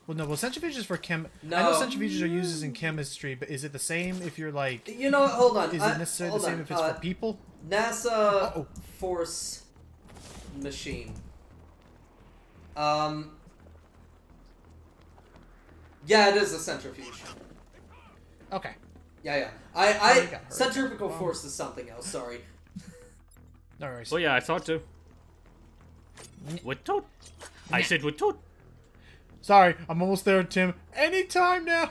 Well, centrifuge is for chem. No. I know centrifuges are used in chemistry, but is it the same if you're like? You know what? Hold on. Is it necessarily the same if it's for people? NASA Uh-oh. force machine. Yeah, it is a centrifuge. Okay. Yeah. I I got hurt. centrifugal force is something else. Sorry. No worries. Well, yeah, I thought to. With toot. I said with toot. Sorry, I'm almost there, Tim. Anytime now.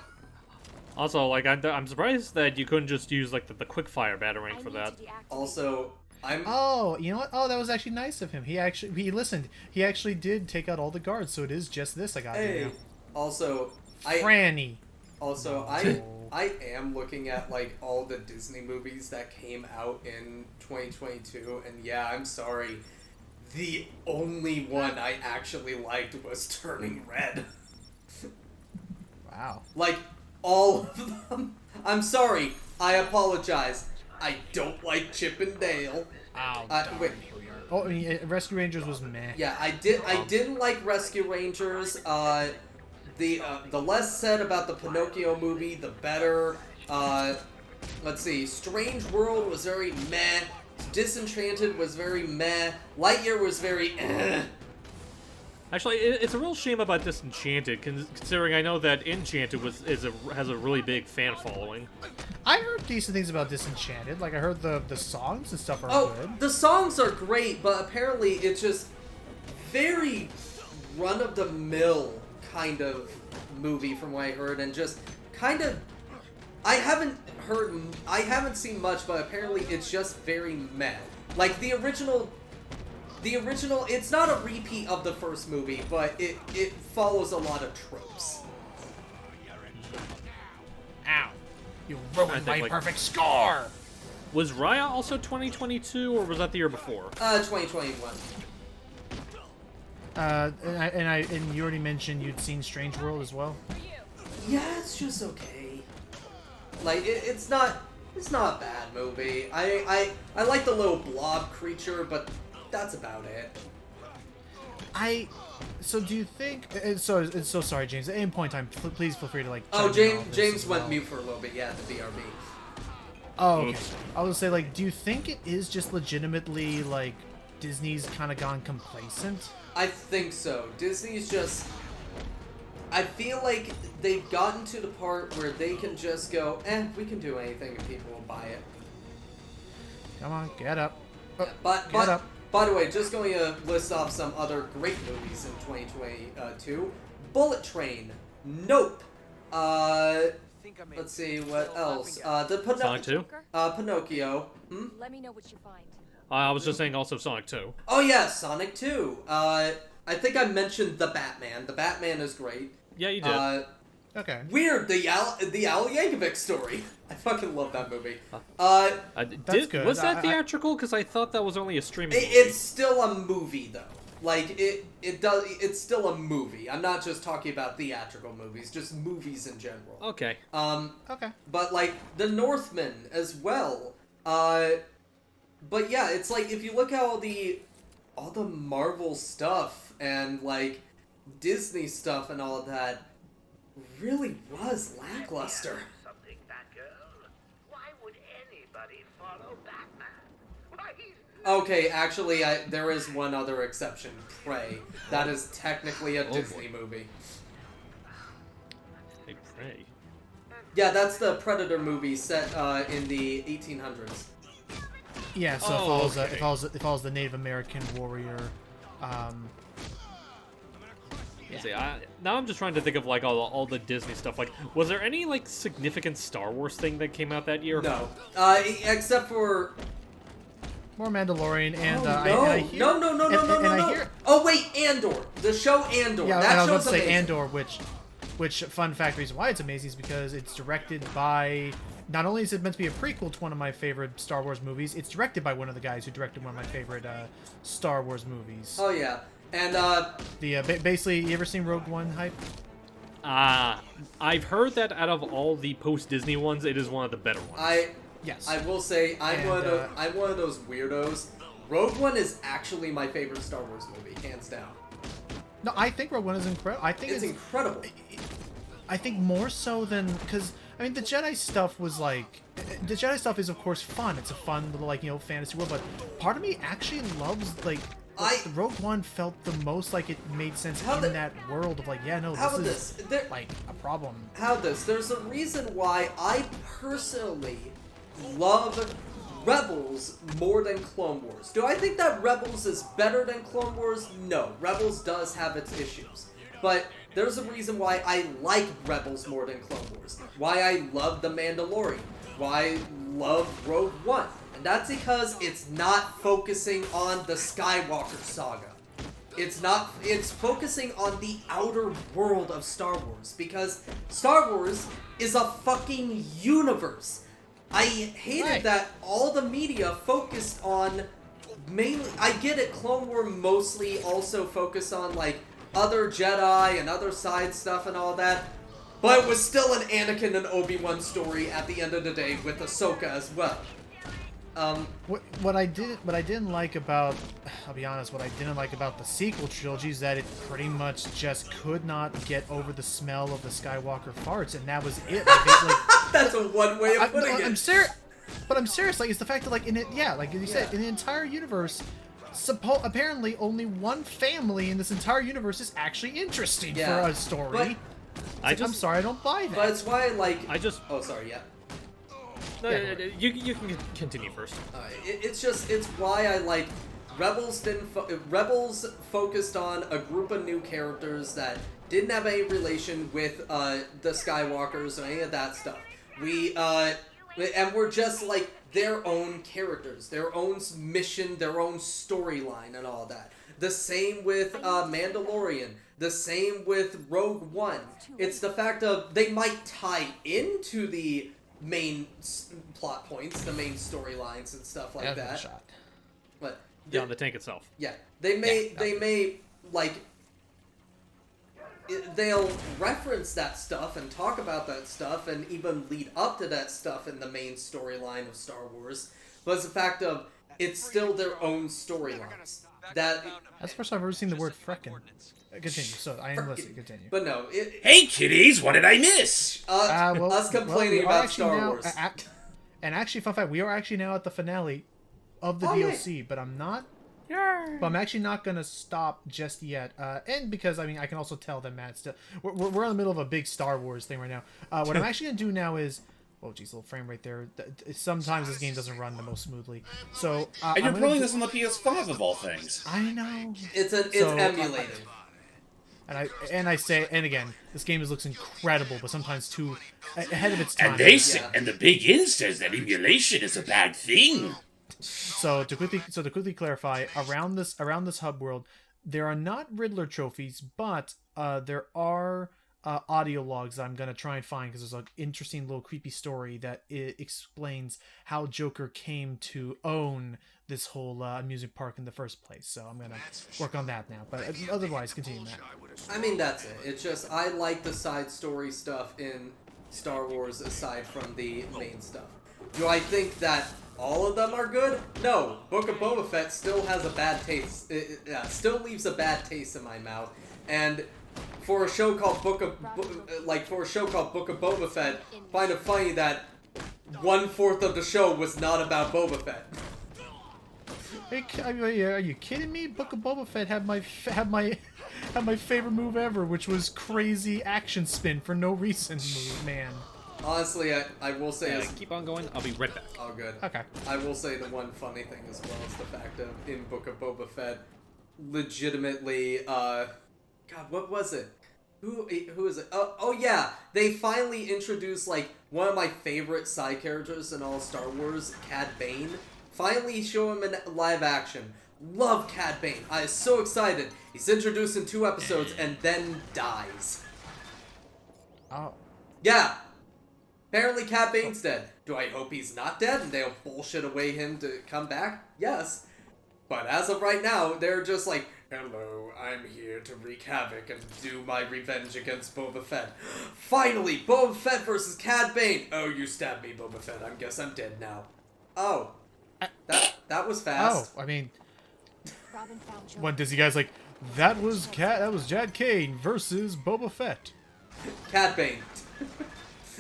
Also, like, I'm surprised that you couldn't just use, like, the quick fire batarang I for need that. to deactivate. Also, I'm. Oh, you know what? Oh, that was actually nice of him. He listened. He actually did take out all the guards, so it is just this I got Hey. here now. Also, Franny. I am looking at like all the Disney movies that came out in 2022, and yeah, I'm sorry. The only one I actually liked was Turning Red. Wow. Like, all of them. I'm sorry. I apologize. I don't like Chip and Dale. Wait. Oh, Rescue Rangers was meh. Yeah, I didn't like Rescue Rangers. The less said about the Pinocchio movie, the better. Let's see. Strange World was very meh. Disenchanted was very meh. Lightyear was very eh. Actually, it's a real shame about Disenchanted, considering I know that Enchanted has a really big fan following. I heard decent things about Disenchanted. Like, I heard the songs and stuff are good. The songs are great, but apparently it's just very run-of-the-mill kind of movie from what I heard, and just kind of... I haven't seen much, but apparently it's just very meh. Like, the original, it's not a repeat of the first movie, but it follows a lot of tropes. Ow. You ruined my perfect score! Was Raya also 2022, or was that the year before? 2021. And you already mentioned you'd seen Strange World as well? Yeah, it's just okay. Like, it's not a bad movie. I like the little blob creature, but that's about it. So do you think... So sorry, James. At any point in time, please feel free to, like... Oh, James went mute for a little bit, yeah, at the BRB. Oh, okay. I was say, like, do you think it is just legitimately, like, Disney's kind of gone complacent? I think so. Disney's just... I feel like they've gotten to the part where they can just go, we can do anything and people will buy it. Come on, get up. Yeah, Get up. By the way, just going to list off some other great movies in 2022. Bullet Train. Nope. Let's see, what else? Sonic 2? Pinocchio. Let me know what you find. I was just saying also Sonic 2. Oh yeah, Sonic 2. I think I mentioned The Batman. The Batman is great. Yeah, you did. Okay. Weird, the Al Yankovic story. I fucking love that movie. That's good. Was that theatrical? Because I thought that was only a streaming movie. It's still a movie, though. Like, it's still a movie. I'm not just talking about theatrical movies, just movies in general. Okay. Okay. But, like, The Northman as well. But yeah, it's like, if you look at all the Marvel stuff and, like, Disney stuff and all of that, really was lackluster. Something, Batgirl. Why would anybody follow Batman? Why, he's... Okay, actually, there is one other exception. Prey. That is technically a Disney movie. Hey, Prey. Yeah, that's the Predator movie set in the 1800s. Yeah, so it follows the Native American warrior. See, now I'm just trying to think of like all the Disney stuff. Like, was there any like significant Star Wars thing that came out that year? No, except for more Mandalorian and no. Oh wait, Andor, the show Andor. Yeah, that I was about show's to say amazing. Andor, which fun fact reason why it's amazing is because it's directed by. Not only is it meant to be a prequel to one of my favorite Star Wars movies, it's directed by one of the guys who directed one of my favorite Star Wars movies. Oh yeah. And basically, you ever seen Rogue One hype? I've heard that out of all the post-Disney ones, it is one of the better ones. Yes. I will say I'm one of those weirdos. Rogue One is actually my favorite Star Wars movie, hands down. No, I think Rogue One is incredible. I think it's incredible. I think more so than because I mean the Jedi stuff was like the Jedi stuff is of course fun. It's a fun little like fantasy world, but part of me actually loves like. Rogue One felt the most like it made sense that world of like, this is like a problem. There's a reason why I personally love Rebels more than Clone Wars. Do I think that Rebels is better than Clone Wars? No. Rebels does have its issues. But there's a reason why I like Rebels more than Clone Wars. Why I love The Mandalorian. Why I love Rogue One. And that's because it's not focusing on the Skywalker saga. It's focusing on the outer world of Star Wars. Because Star Wars is a fucking universe. I hated that all the media focused on mainly... I get it, Clone War mostly also focused on, like, other Jedi and other side stuff and all that. But it was still an Anakin and Obi-Wan story at the end of the day with Ahsoka as well. What I didn't like about, I'll be honest, what I didn't like about the sequel trilogy is that it pretty much just could not get over the smell of the Skywalker farts, and that was it. Like, that's a one way of putting it. I'm serious. but I'm serious. Like, it's the fact that, like, in it, yeah, like you said, in the entire universe, apparently only one family in this entire universe is actually interesting for a story. I'm sorry, I don't buy that. But it's why, like, Oh, sorry. Yeah. No, you can continue first. It's why I like Rebels. Rebels focused on a group of new characters that didn't have any relation with the Skywalkers or any of that stuff. And we're just like their own characters, their own mission, their own storyline, and all that. The same with Mandalorian. The same with Rogue One. It's the fact of they might tie into the main plot points, the main storylines and stuff like that. Shot. But Yeah, on the tank itself. yeah, they may like they'll reference that stuff and talk about that stuff and even lead up to that stuff in the main storyline of Star Wars. But it's the fact of it's still their own storylines. That's the first time I've ever seen the word "freckin." Continue. So I am listening. Continue. But no, Hey, kiddies, what did I miss? us complaining about Star Wars. And actually, fun fact: we are actually now at the finale of the DLC, but I'm not. But I'm actually not gonna stop just yet, and because I mean I can also tell that Matt still we're in the middle of a big Star Wars thing right now. What I'm actually gonna do now is, oh geez, little frame right there. Sometimes this game doesn't run the most smoothly. So And you're playing this on the PS5 of all things. I know. It's emulated. And again, this game looks incredible, but sometimes too ahead of its time. And they say, and the Big Inn says that emulation is a bad thing. So to quickly clarify, around this hub world, there are not Riddler trophies, but there are audio logs that I'm gonna try and find because there's an interesting little creepy story that explains how Joker came to own this whole amusement park in the first place. So I'm gonna work on that now. But otherwise, continue, Matt. I mean, that's it. It's just I like the side story stuff in Star Wars aside from the main stuff. Do I think that all of them are good? No. Book of Boba Fett still has a bad taste. It still leaves a bad taste in my mouth. And for a show called Book of Boba Fett, find it funny that 1/4 of the show was not about Boba Fett. Hey, are you kidding me? Book of Boba Fett had my favorite move ever, which was crazy action spin for no reason, man. Honestly, I will say... keep on going. I'll be right back. Oh, good. Okay. I will say the one funny thing as well is the fact of, in Book of Boba Fett, legitimately, God, what was it? Who is it? Oh yeah, they finally introduced, like, one of my favorite side characters in all Star Wars, Cad Bane. Finally show him in live action. Love Cad Bane. I was so excited. He's introduced in 2 episodes and then dies. Oh. Yeah. Apparently Cad Bane's dead. Do I hope he's not dead and they'll bullshit away him to come back? Yes. But as of right now, they're just like, hello, I'm here to wreak havoc and do my revenge against Boba Fett. Finally, Boba Fett versus Cad Bane. Oh, you stabbed me, Boba Fett. I guess I'm dead now. Oh. That was fast. Oh, I mean... What, does you guys like... That was Jad Kane versus Boba Fett. Cad Bane.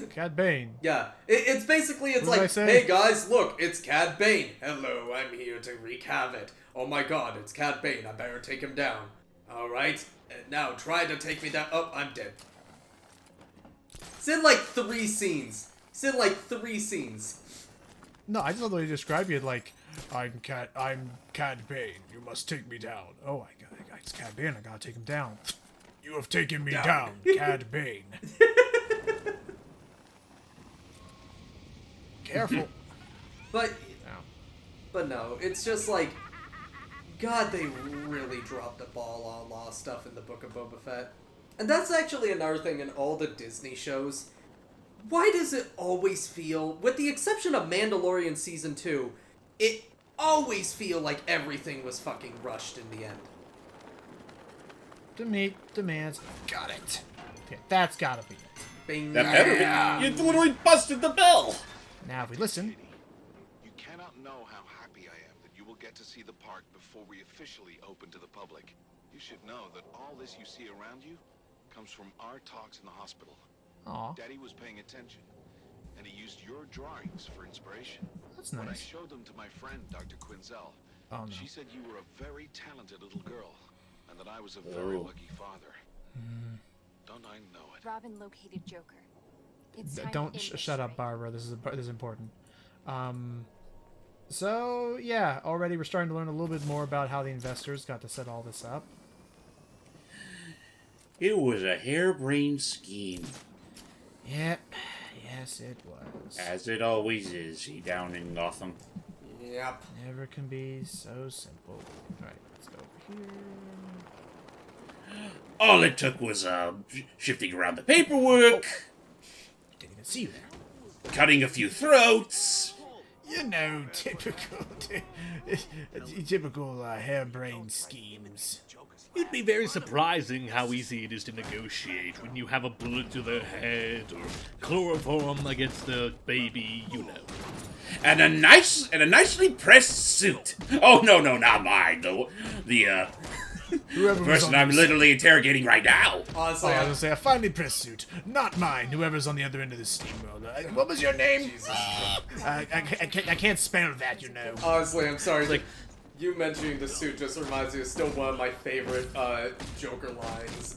Cad Bane. Yeah. It's basically, it's like, hey guys, look, it's Cad Bane. Hello, I'm here to wreak havoc. Oh my god, it's Cad Bane. I better take him down. Alright. Now try to take me down. Oh, I'm dead. It's in like 3 scenes. No, I just love the way you describe you like, I'm Cad Bane. You must take me down. Oh, it's Cad Bane. I gotta take him down. You have taken me down, Cad Bane. Careful. But no, it's just like, God, they really dropped the ball on a lot of stuff in the Book of Boba Fett. And that's actually another thing in all the Disney shows. Why does it always feel, with the exception of Mandalorian Season 2, it always feel like everything was fucking rushed in the end? To meet demands. Got it. Okay, that's gotta be it. Bing. That better be. You literally busted the bell! Now, if we listen... You cannot know how happy I am that you will get to see the park before we officially open to the public. You should know that all this you see around you comes from our talks in the hospital. Aw. Daddy was paying attention, and he used your drawings for inspiration. That's When I nice. showed them to my friend, Dr. Quinzel, Oh, no. she said you were a very talented little girl, and that I was a very lucky father. Don't I know it? Robin located Joker. It's time Don't to end this shut up, charade. Barbara. This is important. So yeah, already we're starting to learn a little bit more about how the investors got to set all this up. It was a harebrained scheme. Yeah, yes, it was. As it always is, down in Gotham. Yep. Never can be so simple. All right, let's go over here. All it took was shifting around the paperwork, Didn't even see you there. cutting a few throats. You know, typical harebrained schemes. It'd be very surprising how easy it is to negotiate when you have a bullet to the head or chloroform against the baby, you know. And a nicely pressed suit. Oh no, not mine. The Whoever was person on I'm the- literally interrogating right now. Honestly, Oh, I was gonna say a finely pressed suit, not mine. Whoever's on the other end of the steamroller. What was your name? I can't spell that, you know. honestly, I'm sorry. like- You mentioning the suit just reminds me of still one of my favorite Joker lines.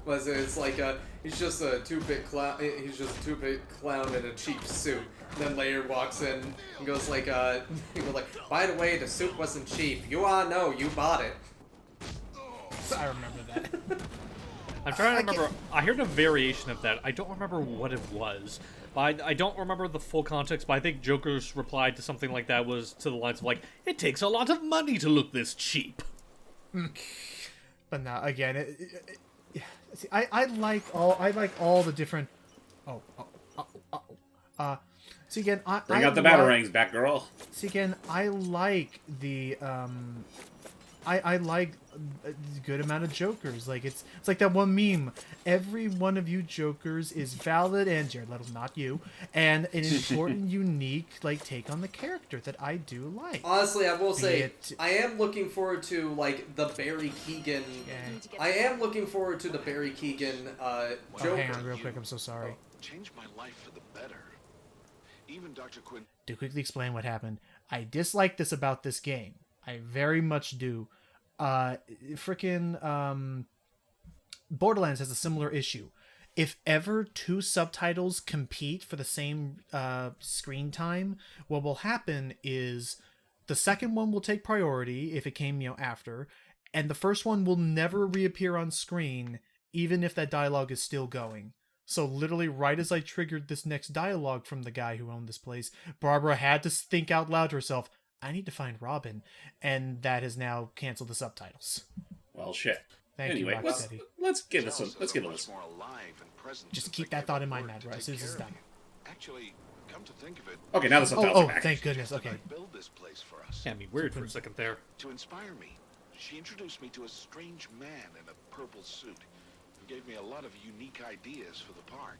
It's like he's just a two-bit clown. He's just a two-bit clown in a cheap suit. And then later walks in and goes like, he goes like, by the way, the suit wasn't cheap. You wanna know? You bought it. I remember that. I'm trying to remember. I heard a variation of that. I don't remember what it was. But I don't remember the full context, but I think Joker's reply to something like that was to the lines of like, "It takes a lot of money to look this cheap." But now again, see, I like all the different. See again, Bring out the like- batarangs, Batgirl. See again, I like the I like a good amount of Jokers. Like it's like that one meme. Every one of you Jokers is valid, and Jared Leto's not you, and an important, unique like take on the character that I do like. Honestly, I will say, it- I am looking forward to like the Barry Keoghan. I am looking forward to the Barry Keoghan Joker. Oh, hang on, real quick. I'm so sorry. Changed my life for the better. Even Dr. Quinn. To quickly explain what happened, I dislike this about this game. I very much do. Borderlands has a similar issue. If ever two subtitles compete for the same screen time, what will happen is the second one will take priority if it came, after, and the first one will never reappear on screen, even if that dialogue is still going. So literally, right as I triggered this next dialogue from the guy who owned this place, Barbara had to think out loud to herself, I need to find Robin, and that has now canceled the subtitles. Well, shit. Thank Anyway, you, Rocksteady. let's give this a Cells let's are give it a much listen. more alive and present Just since keep they that thought gave in mind, work Matt, to as soon as take it's care of done. you. Actually, come to think of it. Okay, now the subtitles are back. Thank goodness. Okay. Build this place for us. Yeah, I mean, weird for a second there. To inspire me, she introduced me to a strange man in a purple suit who gave me a lot of unique ideas for the park.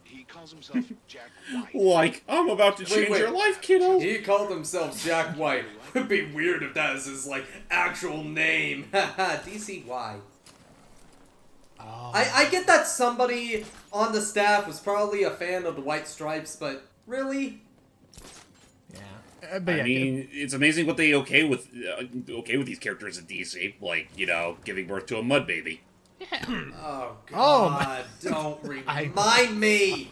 He calls himself Jack White. Like, I'm about to change your life, kiddo. He called himself Jack White. Would be weird if that is his like actual name. DCY. Oh. I get that somebody on the staff was probably a fan of the White Stripes, but really? Yeah. But yeah, I mean, it's amazing what they okay with these characters in DC, like giving birth to a mud baby. Oh Oh, God! Don't remind me.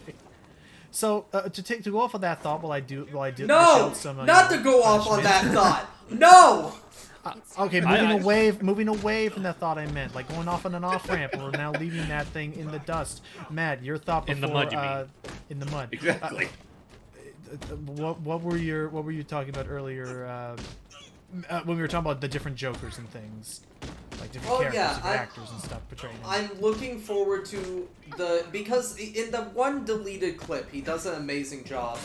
so to go off of that thought, while I do No, some, not to go off on that thought. No. Okay, moving away from that thought I meant, like going off on an off ramp. We're now leaving that thing in the dust. Matt, your thought before In the mud, you mean. in the mud. Exactly. What were you talking about earlier when we were talking about the different Jokers and things, like different characters, different actors and stuff portraying them? I'm looking forward to because in the one deleted clip he does an amazing job,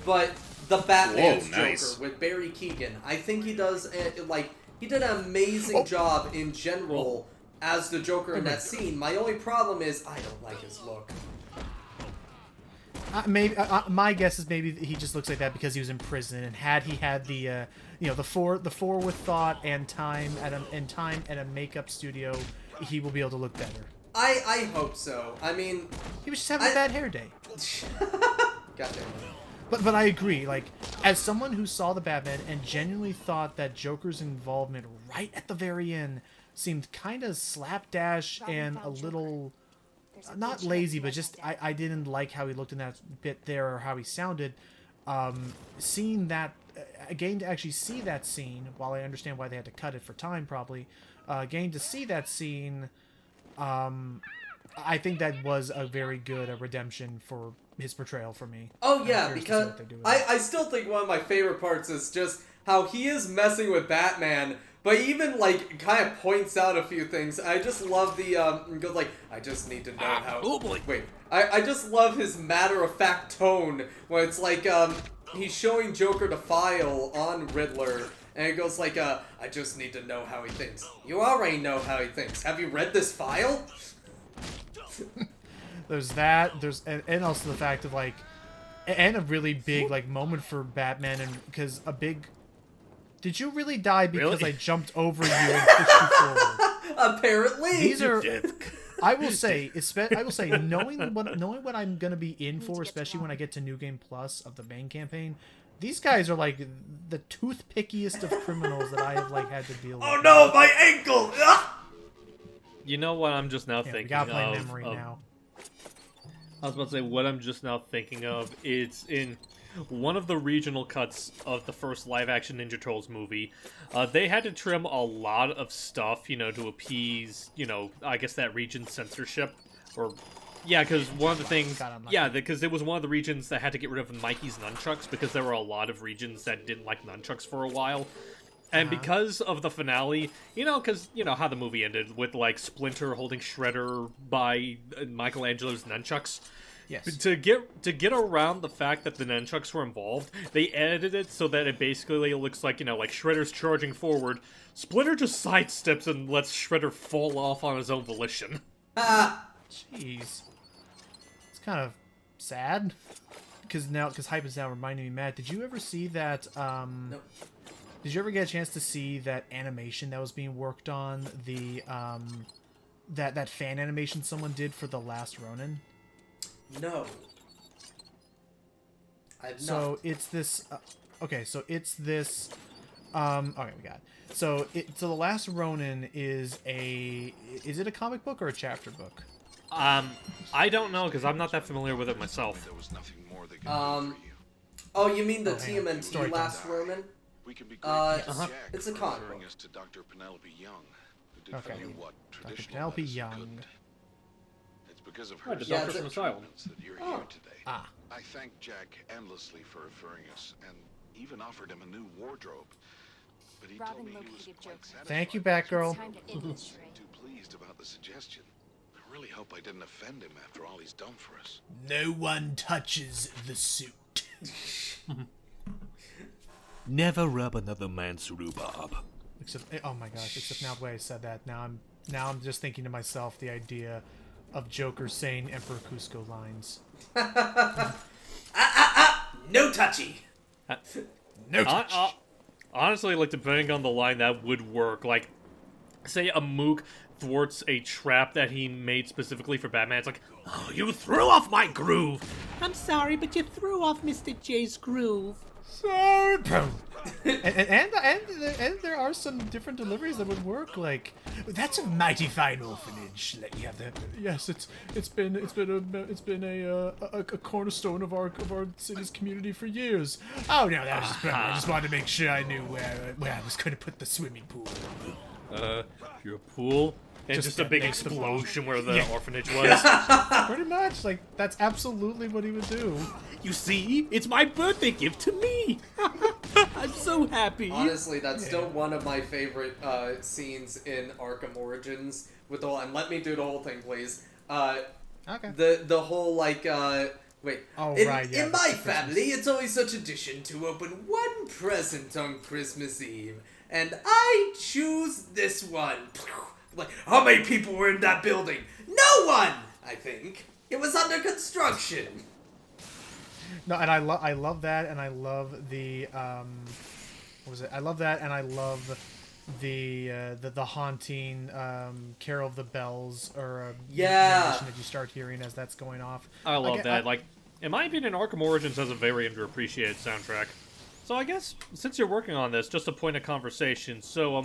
but the Batman's nice. Joker with Barry Keoghan, I think he does he did an amazing job in general as the Joker in that scene. My only problem is I don't like his look. Maybe my guess is maybe he just looks like that because he was in prison, and had he had the the four with thought and time at a makeup studio, he will be able to look better. I hope so. I mean, He was just having a bad hair day. goddamn. But I agree. Like, as someone who saw the Batman and genuinely thought that Joker's involvement right at the very end seemed kind of slapdash and a little not lazy, but just I didn't like how he looked in that bit there or how he sounded. Seeing that again, to actually see that scene, while I understand why they had to cut it for time, probably, getting to see that scene, I think that was a very good redemption for his portrayal for me. Oh yeah, because I still think one of my favorite parts is just how he is messing with Batman, but even like kind of points out a few things. I just love the goes like, I just need to know how. Oh boy! Wait, I just love his matter-of-fact tone when it's like he's showing Joker the file on Riddler. And it goes like, I just need to know how he thinks. You already know how he thinks. Have you read this file? There's that. And also the fact of like, and a really big like moment for Batman, and because a big. Did you really die because I jumped over you and pushed you forward? Apparently. These are. I will say, knowing what I'm gonna be in for, especially when I get to New Game Plus of the main campaign. These guys are like the toothpickiest of criminals that I have like had to deal with. Oh no, my ankle! Ah! You know what I'm just now thinking we gotta play of? memory now. I was about to say, what I'm just now thinking of, it's in one of the regional cuts of the first live-action Ninja Turtles movie. They had to trim a lot of stuff, to appease, I guess that region's censorship. Or, yeah, because one of the things... because it was one of the regions that had to get rid of Mikey's nunchucks, because there were a lot of regions that didn't like nunchucks for a while. And because of the finale, because, how the movie ended, with, like, Splinter holding Shredder by Michelangelo's nunchucks. Yes. To get around the fact that the nunchucks were involved, they edited it so that it basically looks like, like Shredder's charging forward. Splinter just sidesteps and lets Shredder fall off on his own volition. Jeez. It's kind of sad. Because Hype is now reminding me, Matt, did you ever see that, Nope. Did you ever get a chance to see that animation that was being worked on, the, that fan animation someone did for The Last Ronin? No. I've So not. it's this, okay, so it's this, okay, we got it. So The Last Ronin is it a comic book or a chapter book? I don't know, because I'm not that familiar with it myself. There was nothing more they could do for you. Oh, you mean the hang on. TMNT Story Last Ronin? We can be grateful to Jack it's a for comic referring book. us to Dr. Penelope Young, who did Okay. for you what Dr. traditional Penelope medicine Young. couldn't. It's because of her Right, the doctor from Asylum. treatments that you're here today. Ah. I thank Jack endlessly for referring us, and even offered him a new wardrobe. But he told Robin me he was located quite Joker. satisfied. Thank you, Batgirl. Time to end this charade. Too pleased about the suggestion. I really hope I didn't offend him after all he's done for us. No one touches the suit. Never rub another man's rhubarb. Except, oh my gosh! Except now the way I said that, now I'm just thinking to myself the idea of Joker saying Emperor Cusco lines. No touchy. No touch. Honestly, like, depending on the line, that would work. Like, say a Mook thwarts a trap that he made specifically for Batman. It's like, oh, you threw off my groove. I'm sorry, but you threw off Mr. J's groove. Sorry, and there are some different deliveries that would work. Like, that's a mighty fine orphanage. Let me have that. Yes, it's been a cornerstone of our city's community for years. Oh no, that was just I just wanted to make sure I knew where I was going to put the swimming pool. Your pool? And just a big next to the explosion where the orphanage was. Pretty much, like, that's absolutely what he would do. You see? It's my birthday gift to me! I'm so happy! Honestly, that's still one of my favorite scenes in Arkham Origins. With the whole, and let me do the whole thing, please. Okay. The whole, like, wait. Oh, in, right, yeah, in that's my the family, it's always a tradition to open one present on Christmas Eve. And I choose this one. Like, how many people were in that building? No one! I think. It was under construction. No, and I love that, and I love the what was it? I love that, and I love the haunting Carol of the Bells or narration that you start hearing as that's going off. I love that. Like, In my opinion, Arkham Origins has a very underappreciated soundtrack. So I guess, since you're working on this, just a point of conversation. So,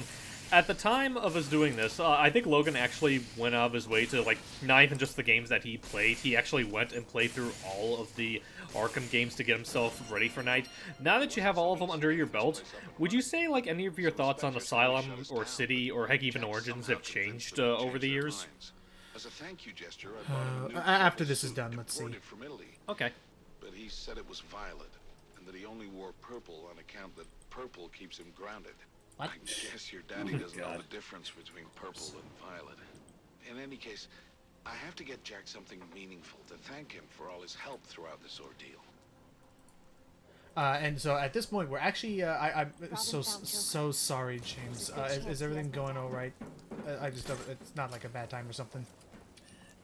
at the time of us doing this, I think Logan actually went out of his way to, like, not even just the games that he played, he actually went and played through all of the Arkham games to get himself ready for Night. Now that you have all of them under your belt, would you say, like, any of your thoughts on Asylum, or City, or heck, even Origins have changed over the years? As a thank you gesture, I bought a new After this is done, let's see. imported from Italy. Okay. But he said it was violet, and that he only wore purple on account that purple keeps him grounded. What? I guess your daddy doesn't know the difference between purple and violet. In any case, I have to get Jack something meaningful to thank him for all his help throughout this ordeal. And so at this point, we're actually, I'm so sorry, James. Is everything going all right? I just don't, it's not like a bad time or something.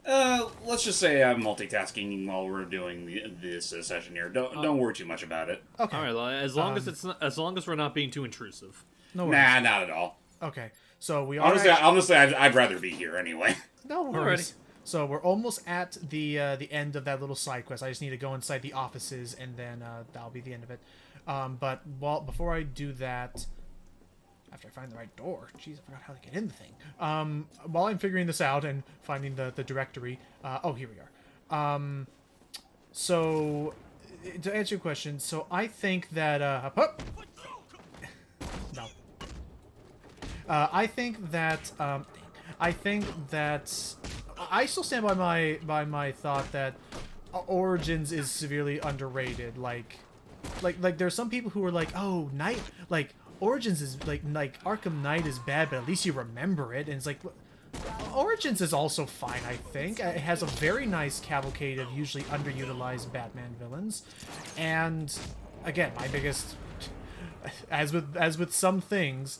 Let's just say I'm multitasking while we're doing this session here. Don't worry too much about it. Okay. All right, as long as it's not, as long as we're not being too intrusive. No worries. Nah, not at all. Okay. So we are Honestly, I'd rather be here anyway. No worries. So we're almost at the end of that little side quest. I just need to go inside the offices, and then that'll be the end of it. But before I do that, after I find the right door, jeez, I forgot how to get in the thing. While I'm figuring this out and finding the directory, oh, here we are. So to answer your question, so I think that no. I think that I still stand by my thought that Origins is severely underrated. Like there's some people who are like, oh, Origins is like Arkham Knight is bad, but at least you remember it. And it's like, Origins is also fine, I think. It has a very nice cavalcade of usually underutilized Batman villains, and again, my biggest, as with some things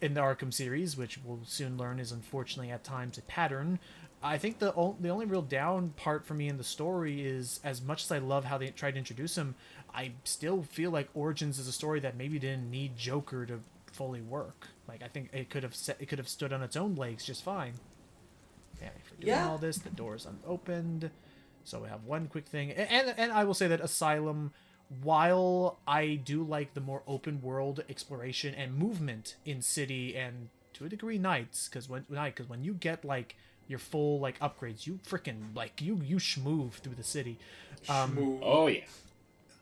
in the Arkham series, which we'll soon learn is unfortunately at times a pattern, I think the only real down part for me in the story is, as much as I love how they tried to introduce him, I still feel like Origins is a story that maybe didn't need Joker to fully work. Like, I think it could have stood on its own legs just fine. And for doing all this, the door's unopened. So we have one quick thing, and I will say that Asylum, while I do like the more open world exploration and movement in City and to a degree Nights, because when you get like your full like upgrades, you freaking like you schmoove through the city. Oh yeah,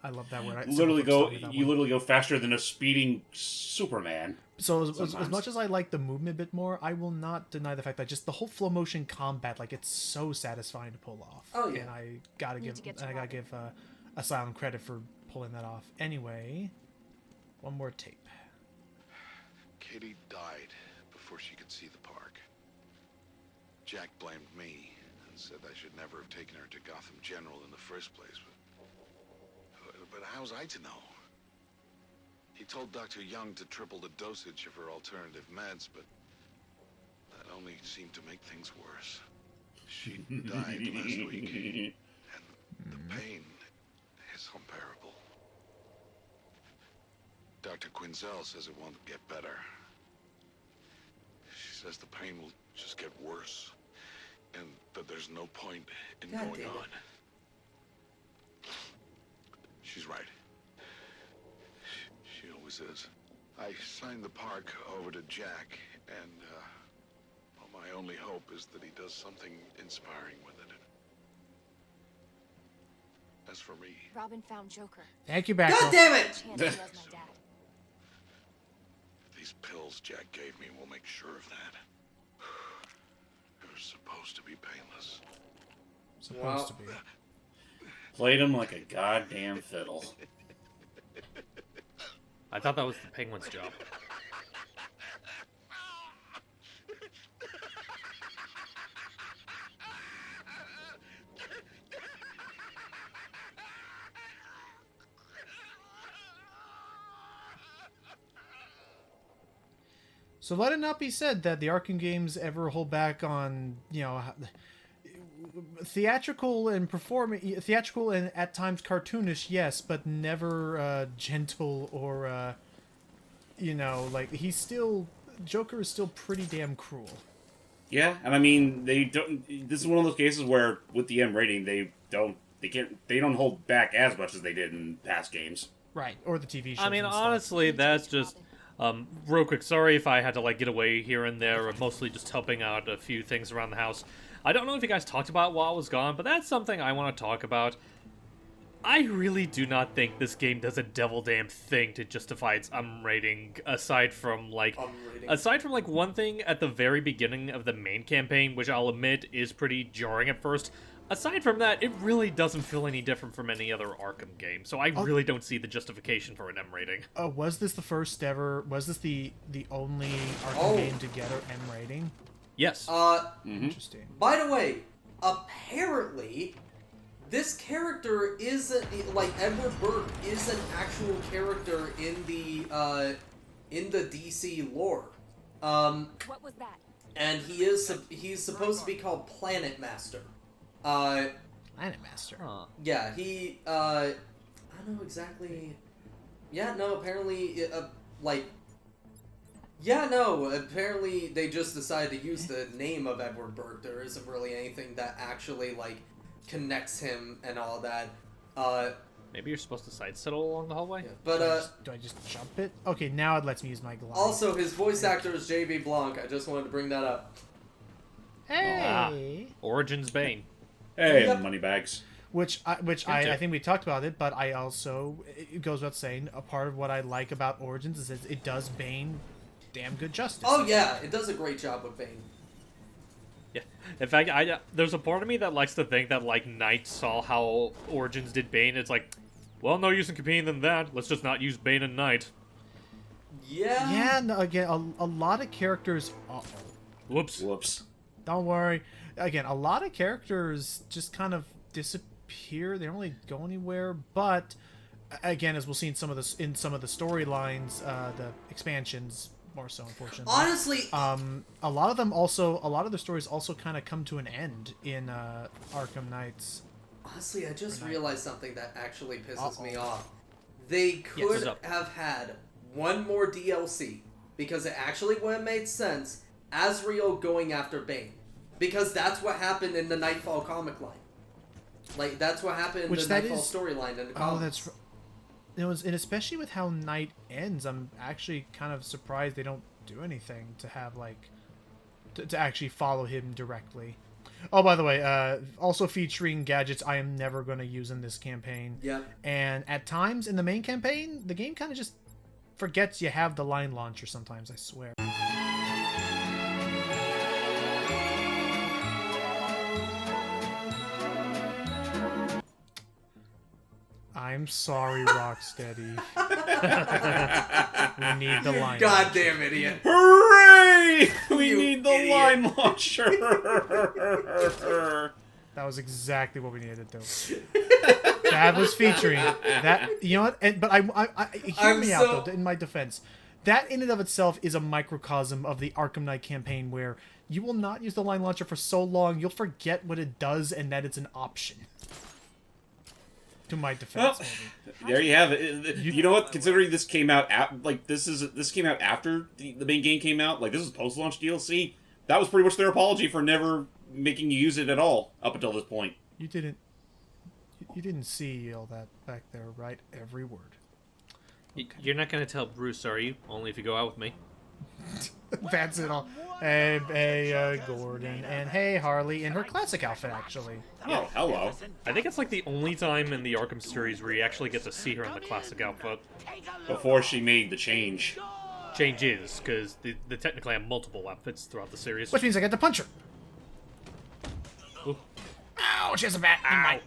I love that word. You literally go faster than a speeding Superman. So as much as I like the movement a bit more, I will not deny the fact that just the whole flow motion combat, like, it's so satisfying to pull off. Oh yeah, and I gotta give Asylum credit for pulling that off. Anyway, one more tape. Katie died before she could see the park. Jack blamed me and said I should never have taken her to Gotham General in the first place. But how was I to know? He told Dr. Young to triple the dosage of her alternative meds, but that only seemed to make things worse. She died last week, and the pain is unbearable. Dr. Quinzel says it won't get better. She says the pain will just get worse, and that there's no point in going on. She's right. She always is. I signed the park over to Jack, and well, my only hope is that he does something inspiring with it. As for me, Robin found Joker. Thank you, Batgirl. God damn it! Chance he was my dad. these pills Jack gave me will make sure of that. It was supposed to be painless. Supposed to be. Played him like a goddamn fiddle. I thought that was the Penguin's job. So let it not be said that the Arkham games ever hold back on, theatrical and at times cartoonish, yes, but never gentle or, Joker is still pretty damn cruel. Yeah, and I mean, they don't. This is one of those cases where, with the M rating, they don't They don't hold back as much as they did in past games. Right, or the TV shows. I mean, and stuff. honestly, that's just real quick. Sorry if I had to like get away here and there. Mostly just helping out a few things around the house. I don't know if you guys talked about it while I was gone, but that's something I want to talk about. I really do not think this game does a devil damn thing to justify its rating, aside from like one thing at the very beginning of the main campaign, which I'll admit is pretty jarring at first. Aside from that, it really doesn't feel any different from any other Arkham game, so I really don't see the justification for an M rating. Was this the first ever? Was this the only Arkham game to get an M rating? Yes. Interesting. By the way, apparently, this character isn't like Edward Burke is an actual character in the DC lore. What was that? And he's supposed to be called Planet Master. Planet Master. Huh. Yeah, I don't know exactly. Yeah, no, apparently, apparently they just decided to use the name of Edward Burke. There isn't really anything that actually, like, connects him and all that. Maybe you're supposed to side settle along the hallway? Yeah, but, do I just jump it? Okay, now it lets me use my glide. also, his voice actor is J.B. Blanc. I just wanted to bring that up. Hey! Origins Bane. Hey, Yep. moneybags. Which I think we talked about it, but I also, it goes without saying, a part of what I like about Origins is it does Bane damn good justice. Oh, yeah, it does a great job with Bane. Yeah. In fact, there's a part of me that likes to think that, like, Knight saw how Origins did Bane. It's like, well, no use in competing than that. Let's just not use Bane and Knight. Yeah. Yeah, no, again, a lot of characters... Whoops. Don't worry. Again, a lot of characters just kind of disappear. They don't really go anywhere. But again, as we'll see in some of the storylines, the expansions more so, unfortunately. Honestly, a lot of the stories also kind of come to an end in Arkham Knights. Honestly, I just realized something that actually pisses me off. They could have had one more DLC because it actually would have made sense. Azrael going after Bane. Because that's what happened in the Nightfall comic line. Like, that's what happened in the Nightfall storyline in the comics. Oh, that's... and especially with how Night ends, I'm actually kind of surprised they don't do anything to have, like... to actually follow him directly. Oh, by the way, also featuring gadgets I am never going to use in this campaign. Yeah. And at times in the main campaign, the game kind of just forgets you have the line launcher sometimes, I swear. I'm sorry, Rocksteady. We need the line Goddamn idiot. Hooray! We need the idiot. line launcher! That was exactly what we needed to do. That was featuring that. You know what? But hear me out though. In my defense, that in and of itself is a microcosm of the Arkham Knight campaign, where you will not use the line launcher for so long you'll forget what it does and that it's an option. To my defense, there you have it. You know what? Considering this came out this came out after the main game came out. Like, this is post-launch DLC. That was pretty much their apology for never making you use it at all up until this point. You didn't see all that back there, right? Every word. Okay. You're not going to tell Bruce, are you? Only if you go out with me. That's it all. Hey, Gordon, and hey, Harley in her classic outfit, actually. Oh, hello. I think it's like the only time in the Arkham series where you actually get to see her in the classic outfit. Before she made the change. Changes, because they technically have multiple outfits throughout the series. Which means I get to punch her. Ooh. Ow, she has a bat. Ow.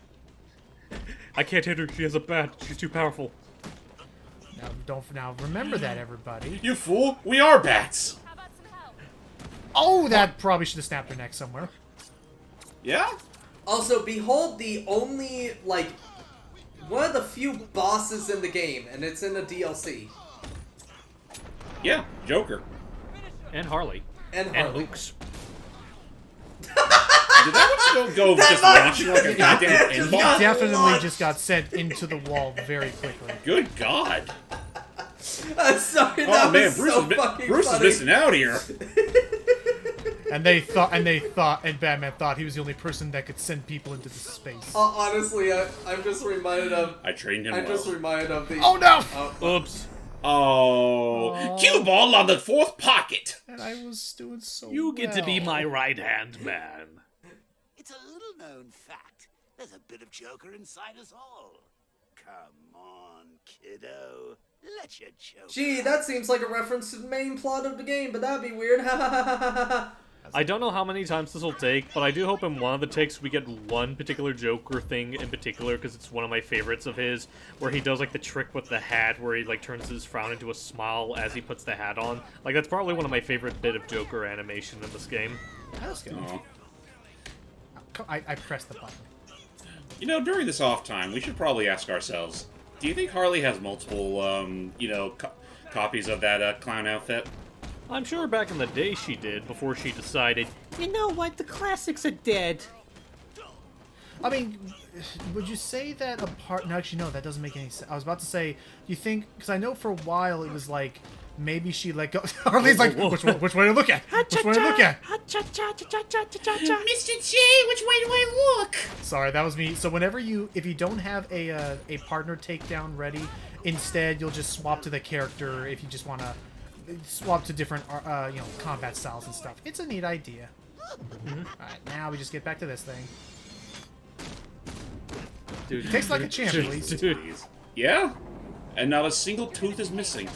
I can't hit her. She has a bat. She's too powerful. Now remember that, everybody. You fool! We are bats! How about some help? Oh, that probably should have snapped her neck somewhere. Yeah? Also, behold the only, like, one of the few bosses in the game, and it's in the DLC. Yeah, Joker. And Harley. And And Harley. Luke's. Did that one go just launching like a goddamn He pinball? definitely just got sent into the wall very quickly. Good God. I'm sorry, Oh that man, was Bruce, so fucking Bruce is funny. missing out here. and Batman thought he was the only person that could send people into the space. Honestly, I'm just reminded of. I trained him. I'm just reminded of the. Oh no! Oops. Oh, cue ball on the fourth pocket. And I was doing so You get to be well. my right-hand man. It's a little-known fact. There's a bit of Joker inside us all. Come on, kiddo. Let your Joker... Gee, that seems like a reference to the main plot of the game, but that'd be weird. I don't know how many times this will take, but I do hope in one of the takes we get one particular Joker thing in particular, because it's one of my favorites of his, where he does like the trick with the hat, where he like turns his frown into a smile as he puts the hat on. Like that's probably one of my favorite bit of Joker animation in this game. That's good. Oh. I pressed the button. You know, during this off time, we should probably ask ourselves: do you think Harley has multiple, copies of that clown outfit? I'm sure back in the day she did, before she decided, you know what, the classics are dead. I mean, would you say that a part... No, actually, no, that doesn't make any sense. I was about to say, you think... Because I know for a while it was like, maybe she let go... Harley's like, which way to look at? Which way to look at? Mr. J, which way do I look? Sorry, that was me. So whenever if you don't have a partner takedown ready, instead you'll just swap to the character if you just want to swap to different, combat styles and stuff. It's a neat idea. Alright, now we just get back to this thing. Dude, Tastes like a champ, at least. Dude. Yeah? And not a single tooth is missing.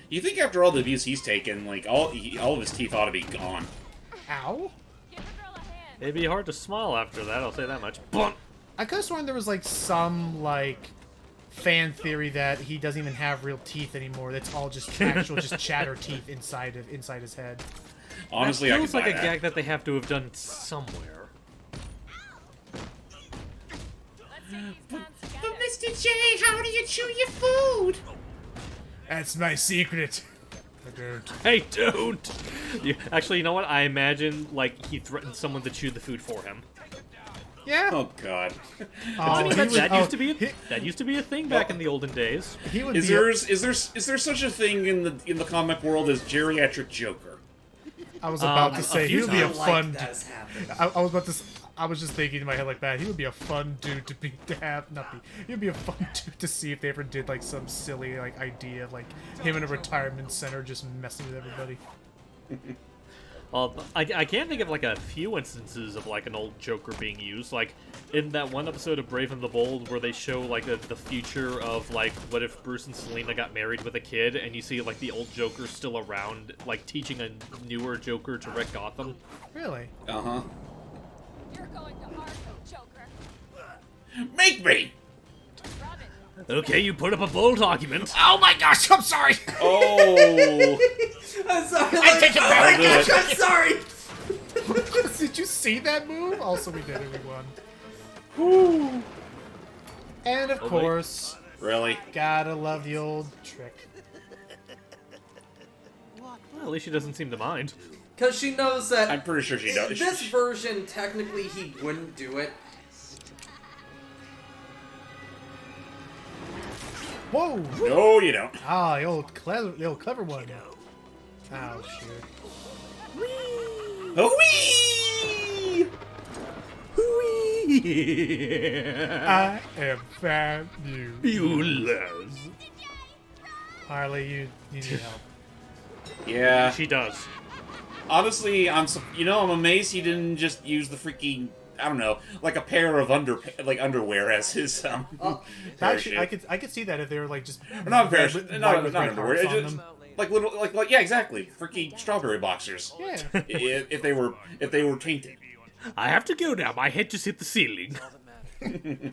You think after all the abuse he's taken, like, all of his teeth ought to be gone. Ow? Give the girl a hand. It'd be hard to smile after that, I'll say that much. Blunt. I could have sworn there was like some fan theory that he doesn't even have real teeth anymore. That's all just actual just chatter teeth inside his head. Honestly, that I feels can like buy a that. gag that they have to have done somewhere. Let's do these plans together. But Mr. J, how do you chew your food? That's my secret. I don't. Hey, don't! Actually, you know what? I imagine, like, he threatened someone to chew the food for him. Yeah. Oh God. Oh, he that would- used to be a thing back in the olden days. He would Is be. there such a thing in the comic world as geriatric Joker? I was about to say he would be a Not fun. like that's happened. I was about to. I was just thinking in my head like that. He would be a fun dude to have. Not be. He would be a fun dude to see if they ever did like some silly like idea of like him in a retirement center just messing with everybody. I can't think of like a few instances of like an old Joker being used. Like in that one episode of Brave and the Bold where they show like the future of like what if Bruce and Selena got married with a kid, and you see like the old Joker still around, like teaching a newer Joker to wreck Gotham. Really? Uh-huh. You're going to Arkham, Joker. Make me! Robin. Okay, you put up a bold argument. Oh my gosh! I'm sorry. Oh. I'm sorry. I take it oh back. my gosh, I'm sorry. Did you see that move? Also, we did it. We won. Woo. And of course, Really? gotta love the old trick. Well, at least she doesn't seem to mind. Because she knows that I'm pretty sure she in does. this version, technically, he wouldn't do it. Whoa! No, you don't. Ah, the old clever one. Oh shoot! Oh, I am fan new. You lose. Harley, you need help. Yeah. She does. Honestly, I'm amazed he didn't just use the freaking, I don't know, like a pair of underwear as his Actually, parachute. I could see that if they were like just Or not parachute, with not red underwear. hearts on Just, them. like little, yeah, exactly. Freaking strawberry boxers. Yeah. If they were tainted. I have to go now. My head just hit the ceiling. Okay.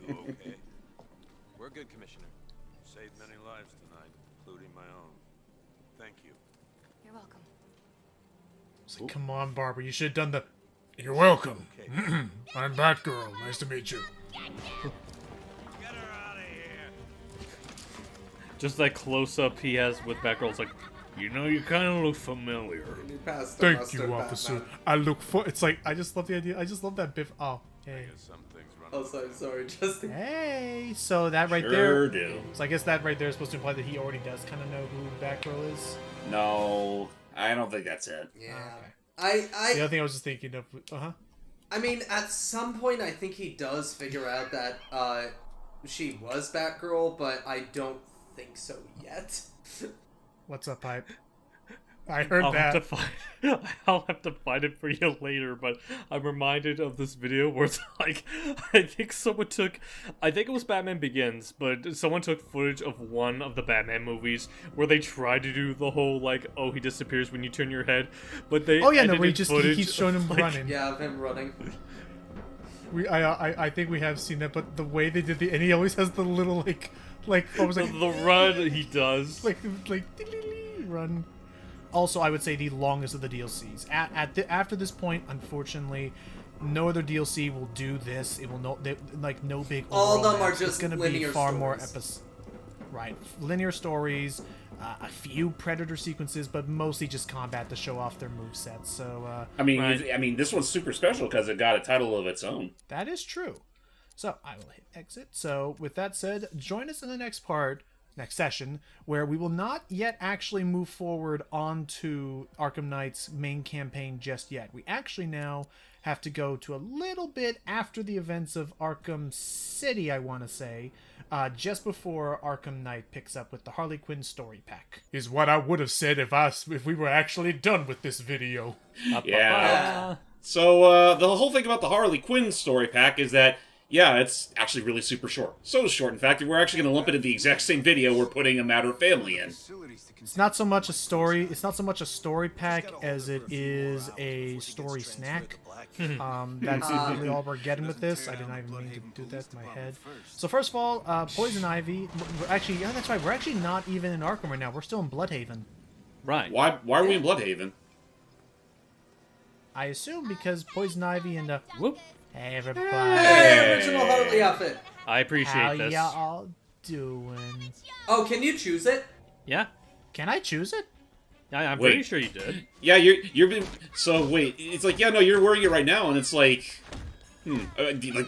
We're good, Commissioner. Saved many lives tonight, including my own. Thank you. You're welcome. It's like, come on, Barbara, you should have done the. You're welcome. I'm Batgirl. Nice to meet you. Get her out of here. Just that close-up he has with Batgirl's like, you know, you kind of look familiar. You passed the Thank mustard, you, officer. Batman. I look for. It's like I just love the idea. I just love that Biff. Oh, hey. Some things run. Oh, sorry, Justin. Hey. So that right Sure there. do. So I guess that right there is supposed to imply that he already does kind of know who Batgirl is. No. I don't think that's it. Yeah. Okay. I The other thing I was just thinking of. I mean, at some point, I think he does figure out that she was Batgirl, but I don't think so yet. What's up, Pipe? I heard I'll that. I'll have to find it for you later, but I'm reminded of this video where it's like, I think it was Batman Begins, but someone took footage of one of the Batman movies where they tried to do the whole, like, oh, he disappears when you turn your head, but they Where he footage keeps showing him of, like, running. Yeah, of him running. I think we have seen that, but the way they did and he always has the little like what was it? The run he does. like run. Also, I would say the longest of the DLCs. After this point, unfortunately, no other DLC will do this. It will no big. All of them are maps. just It's going to be linear far stories. more episodes. Right, linear stories, a few Predator sequences, but mostly just combat to show off their movesets. So, I mean, Right. this one's super special because it got a title of its own. that is true. So I will hit exit. So with that said, join us in the next session, where we will not yet actually move forward onto Arkham Knight's main campaign just yet. We actually now have to go to a little bit after the events of Arkham City, I want to say, just before Arkham Knight picks up with the Harley Quinn story pack. Is what I would have said if we were actually done with this video. Yeah. So, the whole thing about the Harley Quinn story pack is that, yeah, it's actually really super short. So short, in fact, that we're actually going to lump it in the exact same video we're putting A Matter of Family in. It's not so much a story. It's not so much a story pack as it is a story snack. That's really all we're getting with this. I did not even mean to do that in my head. So first of all, Poison Ivy. That's right. We're actually not even in Arkham right now. We're still in Bloodhaven. Right. Why are we in Bloodhaven? I assume because Poison Ivy and Whoop. hey everybody, Hey, original Harley outfit. I appreciate how this. y'all doing? Oh, can you choose it? Yeah. Can I choose it? I'm Wait. pretty sure you did. Yeah, you're been. So wait, it's like, yeah, no, you're wearing it right now, and it's like, do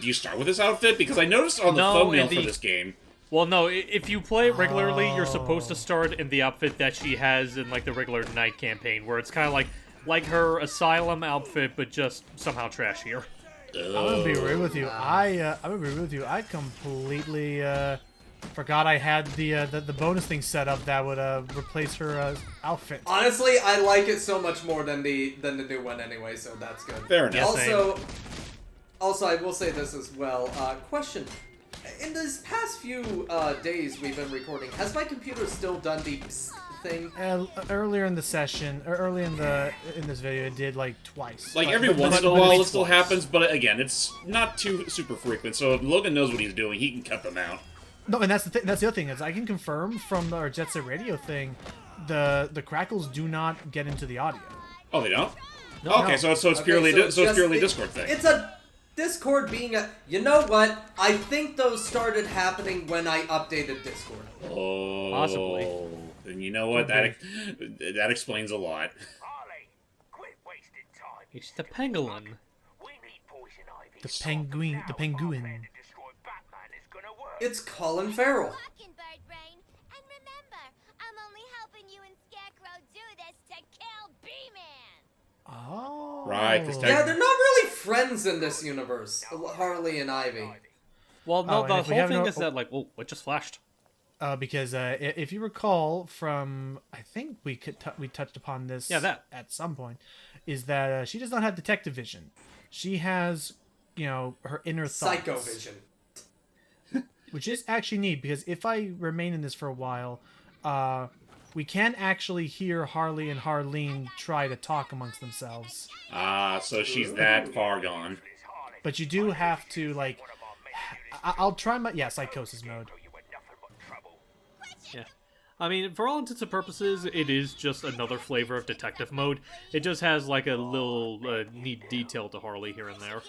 you start with this outfit? Because I noticed on the thumbnail for this game. Well, no, if you play it regularly, you're supposed to start in the outfit that she has in, like, the regular Night campaign, where it's kind of like her Asylum outfit, but just somehow trashier. I'm gonna be real with you. I'm gonna be real with you. I completely forgot I had the bonus thing set up that would replace her outfit. Honestly, I like it so much more than the new one anyway, so that's good. Fair enough. Yeah, Also, I will say this as well. Question. In these past few days we've been recording, has my computer still done the psst thing? Earlier in the session, or early in this video, it did like twice. Like But- every but- once but- in a but while, it's it still twice. happens, but again, it's not too super frequent. So if Logan knows what he's doing, he can cut them out. No, and that's the that's the other thing is I can confirm from our Jet Set Radio thing, the crackles do not get into the audio. Oh, they don't? No. Okay, so it's purely so it's purely a Discord thing. It's a Discord being a... You know what? I think those started happening when I updated Discord. Oh, Possibly. Then you know what? That explains a lot. Harley, quit wasting time. It's the pangolin. We need Poison Ivy. The penguin, the penguin. To destroy Batman is gonna work. It's Colin Farrell. Bird Brain. And remember, I'm only helping you and Scarecrow do this to kill B-Man. Oh. Right, this Yeah, they're not really friends in this universe, Harley and Ivy. Well, no, and the if we whole have thing no- is that, like, whoa, what just flashed? Because if you recall from, I think we touched upon this at some point, is that she does not have detective vision. She has, her inner thoughts. Psycho vision. Which is actually neat, because if I remain in this for a while, we can actually hear Harley and Harleen try to talk amongst themselves. Ah, so she's that far gone. But you do have to, like... I'll try my... Yeah, psychosis mode. Yeah. I mean, for all intents and purposes, it is just another flavor of detective mode. It just has, like, a little neat detail to Harley here and there.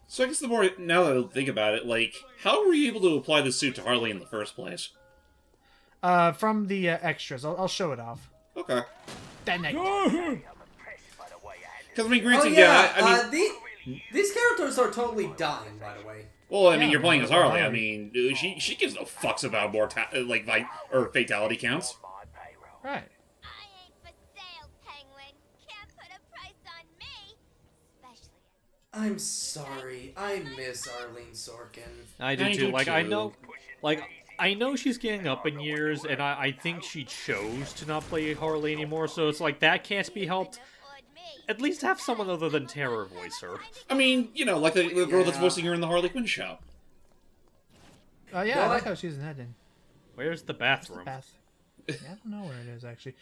So I guess the more, now that I think about it, like, how were you able to apply the suit to Harley in the first place? From the extras. I'll show it off. Okay. That night. Because, I mean, Oh granted, yeah, I mean... these characters are totally dying, by the way. Well, I mean, Yeah, you're playing as Harley. I Harley. mean, she gives no fucks about fatality counts. Right. I ain't for sale, I'm sorry. I miss Arlene Sorkin. I do too. I know she's getting up in years, and I think she chose to not play Harley anymore, so it's like, that can't be helped. At least have someone other than Tara voice her. I mean, like the girl that's voicing her in the Harley Quinn show. Oh, yeah, I like how she's in that, then. Where's the bathroom? Yeah, I don't know where it is, actually.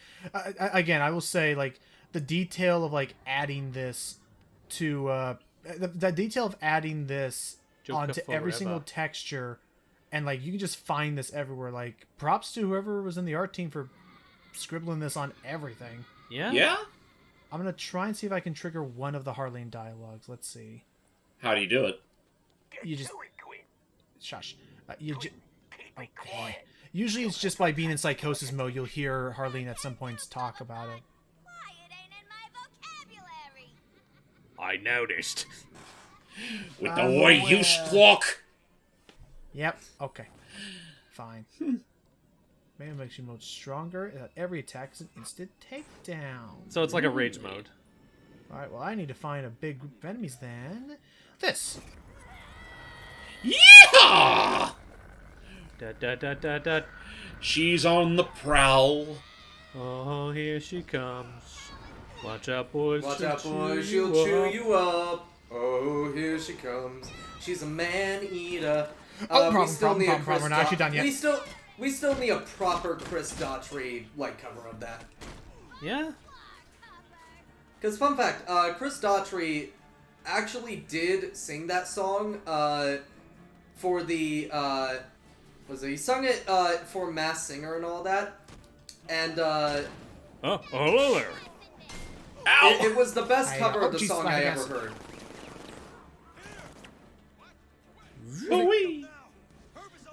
Again, I will say, like, the detail of, like, adding this to, the detail of adding this Joker onto every forever. single texture, and, like, you can just find this everywhere. Like, props to whoever was in the art team for scribbling this on everything. Yeah? Yeah? I'm going to try and see if I can trigger one of the Harleen dialogues. Let's see. How do you do it? You just... Shush. Okay. Usually it's just by being in psychosis mode, you'll hear Harleen at some points talk about it. Quiet ain't in my vocabulary. I noticed. With the way you talk! Yep. Okay. Fine. Maybe makes you mode stronger. Every attack is an instant takedown. So it's like a rage mode. Alright, well I need to find a big group of enemies then. This! Yeah! Da da da da da. She's on the prowl. Oh, here she comes. Watch out, boys. Watch out, boys, she'll chew you up. Oh, here she comes. She's a man-eater. Oh, we still need a Chris we're not actually done yet. We still need a proper Chris Daughtry like cover of that. Yeah? Because fun fact, Chris Daughtry actually did sing that song for the he sung it for Masked Singer and all that, and Oh, hello there. Ow! it was the best cover of the Jesus, song my I ass. ever heard.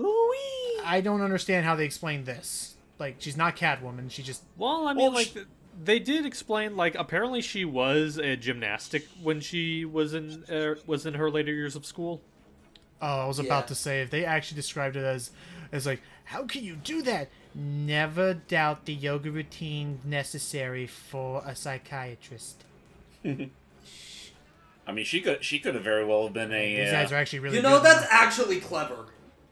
Ooh-wee. I don't understand how they explain this. Like, she's not Catwoman, she just... Well, I mean, they did explain, like, apparently she was a gymnastic when she was in her later years of school. Oh, I was Yeah. about to say, if they actually described it as like, how can you do that? Never doubt the yoga routine necessary for a psychiatrist. I mean, she could have very well been These guys are actually really You know, good. that's actually clever.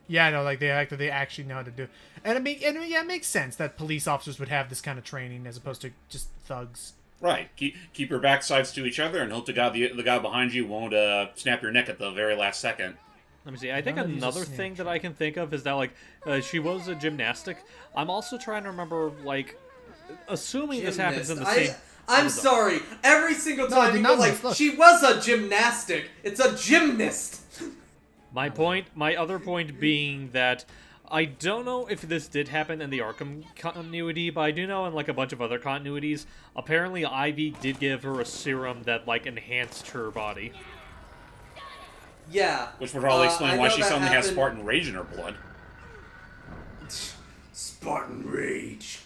Yeah, I know, like, they actually know how to do. And it makes sense that police officers would have this kind of training as opposed to just thugs. Right. Keep your backsides to each other and hope to God the guy behind you won't snap your neck at the very last second. Let me see. I think None of these are another thing that I can think of is that, like, she was a gymnastic. I'm also trying to remember, like, assuming this happens in the same... I'm sorry. Every single No, I time did you not go like, miss, look. she was a gymnastic. It's a gymnast. My other point being that I don't know if this did happen in the Arkham continuity, but I do know in, like, a bunch of other continuities, apparently Ivy did give her a serum that, like, enhanced her body. Yeah. Which would probably explain I why know she that suddenly has happened- Spartan rage in her blood. Spartan rage.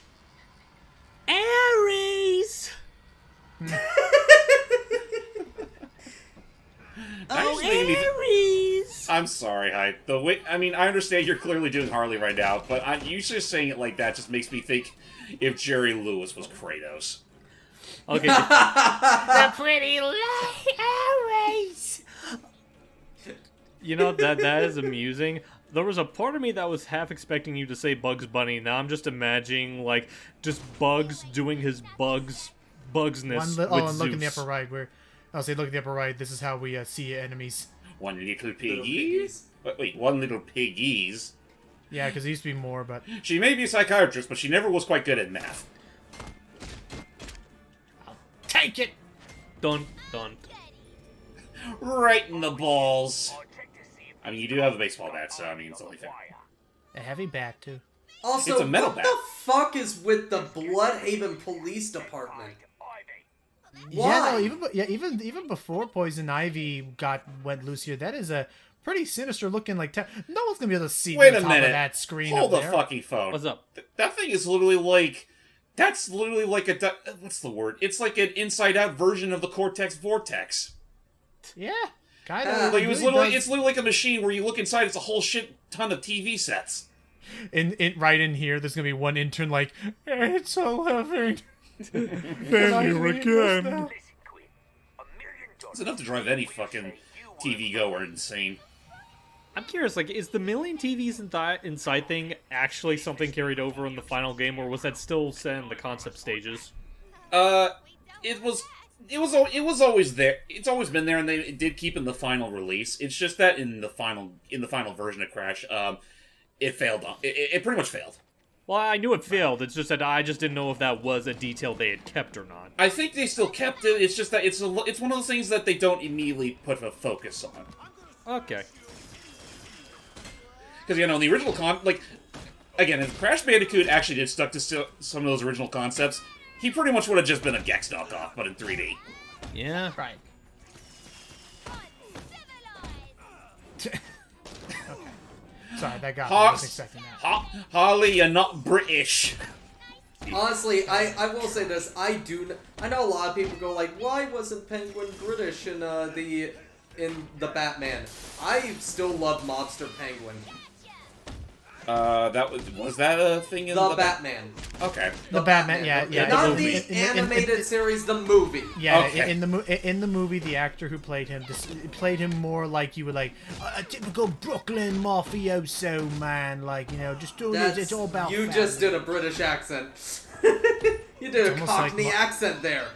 Ares! Ares! I'm sorry, Hype. The way I understand you're clearly doing Harley right now, but you just saying it like that just makes me think if Jerry Lewis was Kratos. Okay. The pretty Ares. You know, that is amusing. There was a part of me that was half expecting you to say Bugs Bunny. Now I'm just imagining, like, just Bugs doing his bugsness with and look in the Zeus. upper right, where... I'll say, look at the upper right, this is how we see enemies. One little piggies? piggies. Wait, one little piggies? Yeah, because there used to be more, but... She may be a psychiatrist, but she never was quite good at math. Take it! Dun, dun. Right in the balls. I mean, you do have a baseball bat, so I mean, it's only fair. A heavy bat, too. Also, It's a metal what bat. the fuck is with the Bloodhaven Police Department? Yeah, Why? no, even before Poison Ivy went loose here, that is a pretty sinister looking, like... no one's gonna be able to see Wait the a top minute. of that screen Hold up the there. fucking phone. What's up? That thing is literally like... That's literally like a... What's the word? It's like an inside-out version of the Cortex Vortex. Yeah, kind of. Like, it's literally like a machine where you look inside, it's a whole shit ton of TV sets. Right in here, there's gonna be one intern like, it's 11. Then you again. Listen, Quinn. $1 million It's enough to drive any fucking TV goer insane. I'm curious, like, is the million TVs inside thing actually something carried over in the final game, or was that still set in the concept stages? It was always there. It's always been there, and it did keep in the final release. It's just that in the final version of Crash, it failed. It pretty much failed. Well, I knew it failed. It's just that I just didn't know if that was a detail they had kept or not. I think they still kept it. It's just that it's one of those things that they don't immediately put a focus on. Okay. Because, you know, the original again, if Crash Bandicoot actually did stuck to some of those original concepts, he pretty much would have just been a Gex knockoff, but in 3D. Yeah. Right. Okay. Sorry, that got me. I was expecting that. Harley, you're not British. Honestly, I will say this. I know a lot of people go like, why wasn't Penguin British in the Batman? I still love Monster Penguin. Was that a thing in the Batman? Okay. The Batman, yeah. Not the animated series, the movie. Yeah, okay. in the movie, the actor who played him played him more like you were like a typical Brooklyn mafioso man, like, you know, just doing it. It's all about. You family. just did a British accent. You did a Cockney accent there.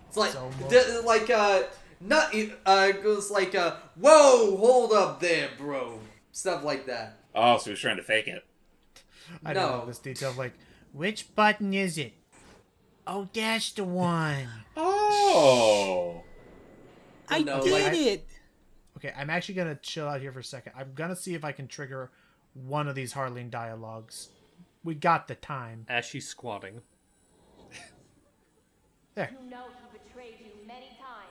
It's like it goes like whoa, hold up there, bro. Stuff like that. Oh, so he was trying to fake it. I don't know this detail. Like, which button is it? Oh, that's the one. Oh. I did it. Okay, I'm actually gonna chill out here for a second. I'm gonna see if I can trigger one of these Harleen dialogues. We got the time. As she's squatting. There. You know he betrayed you many times.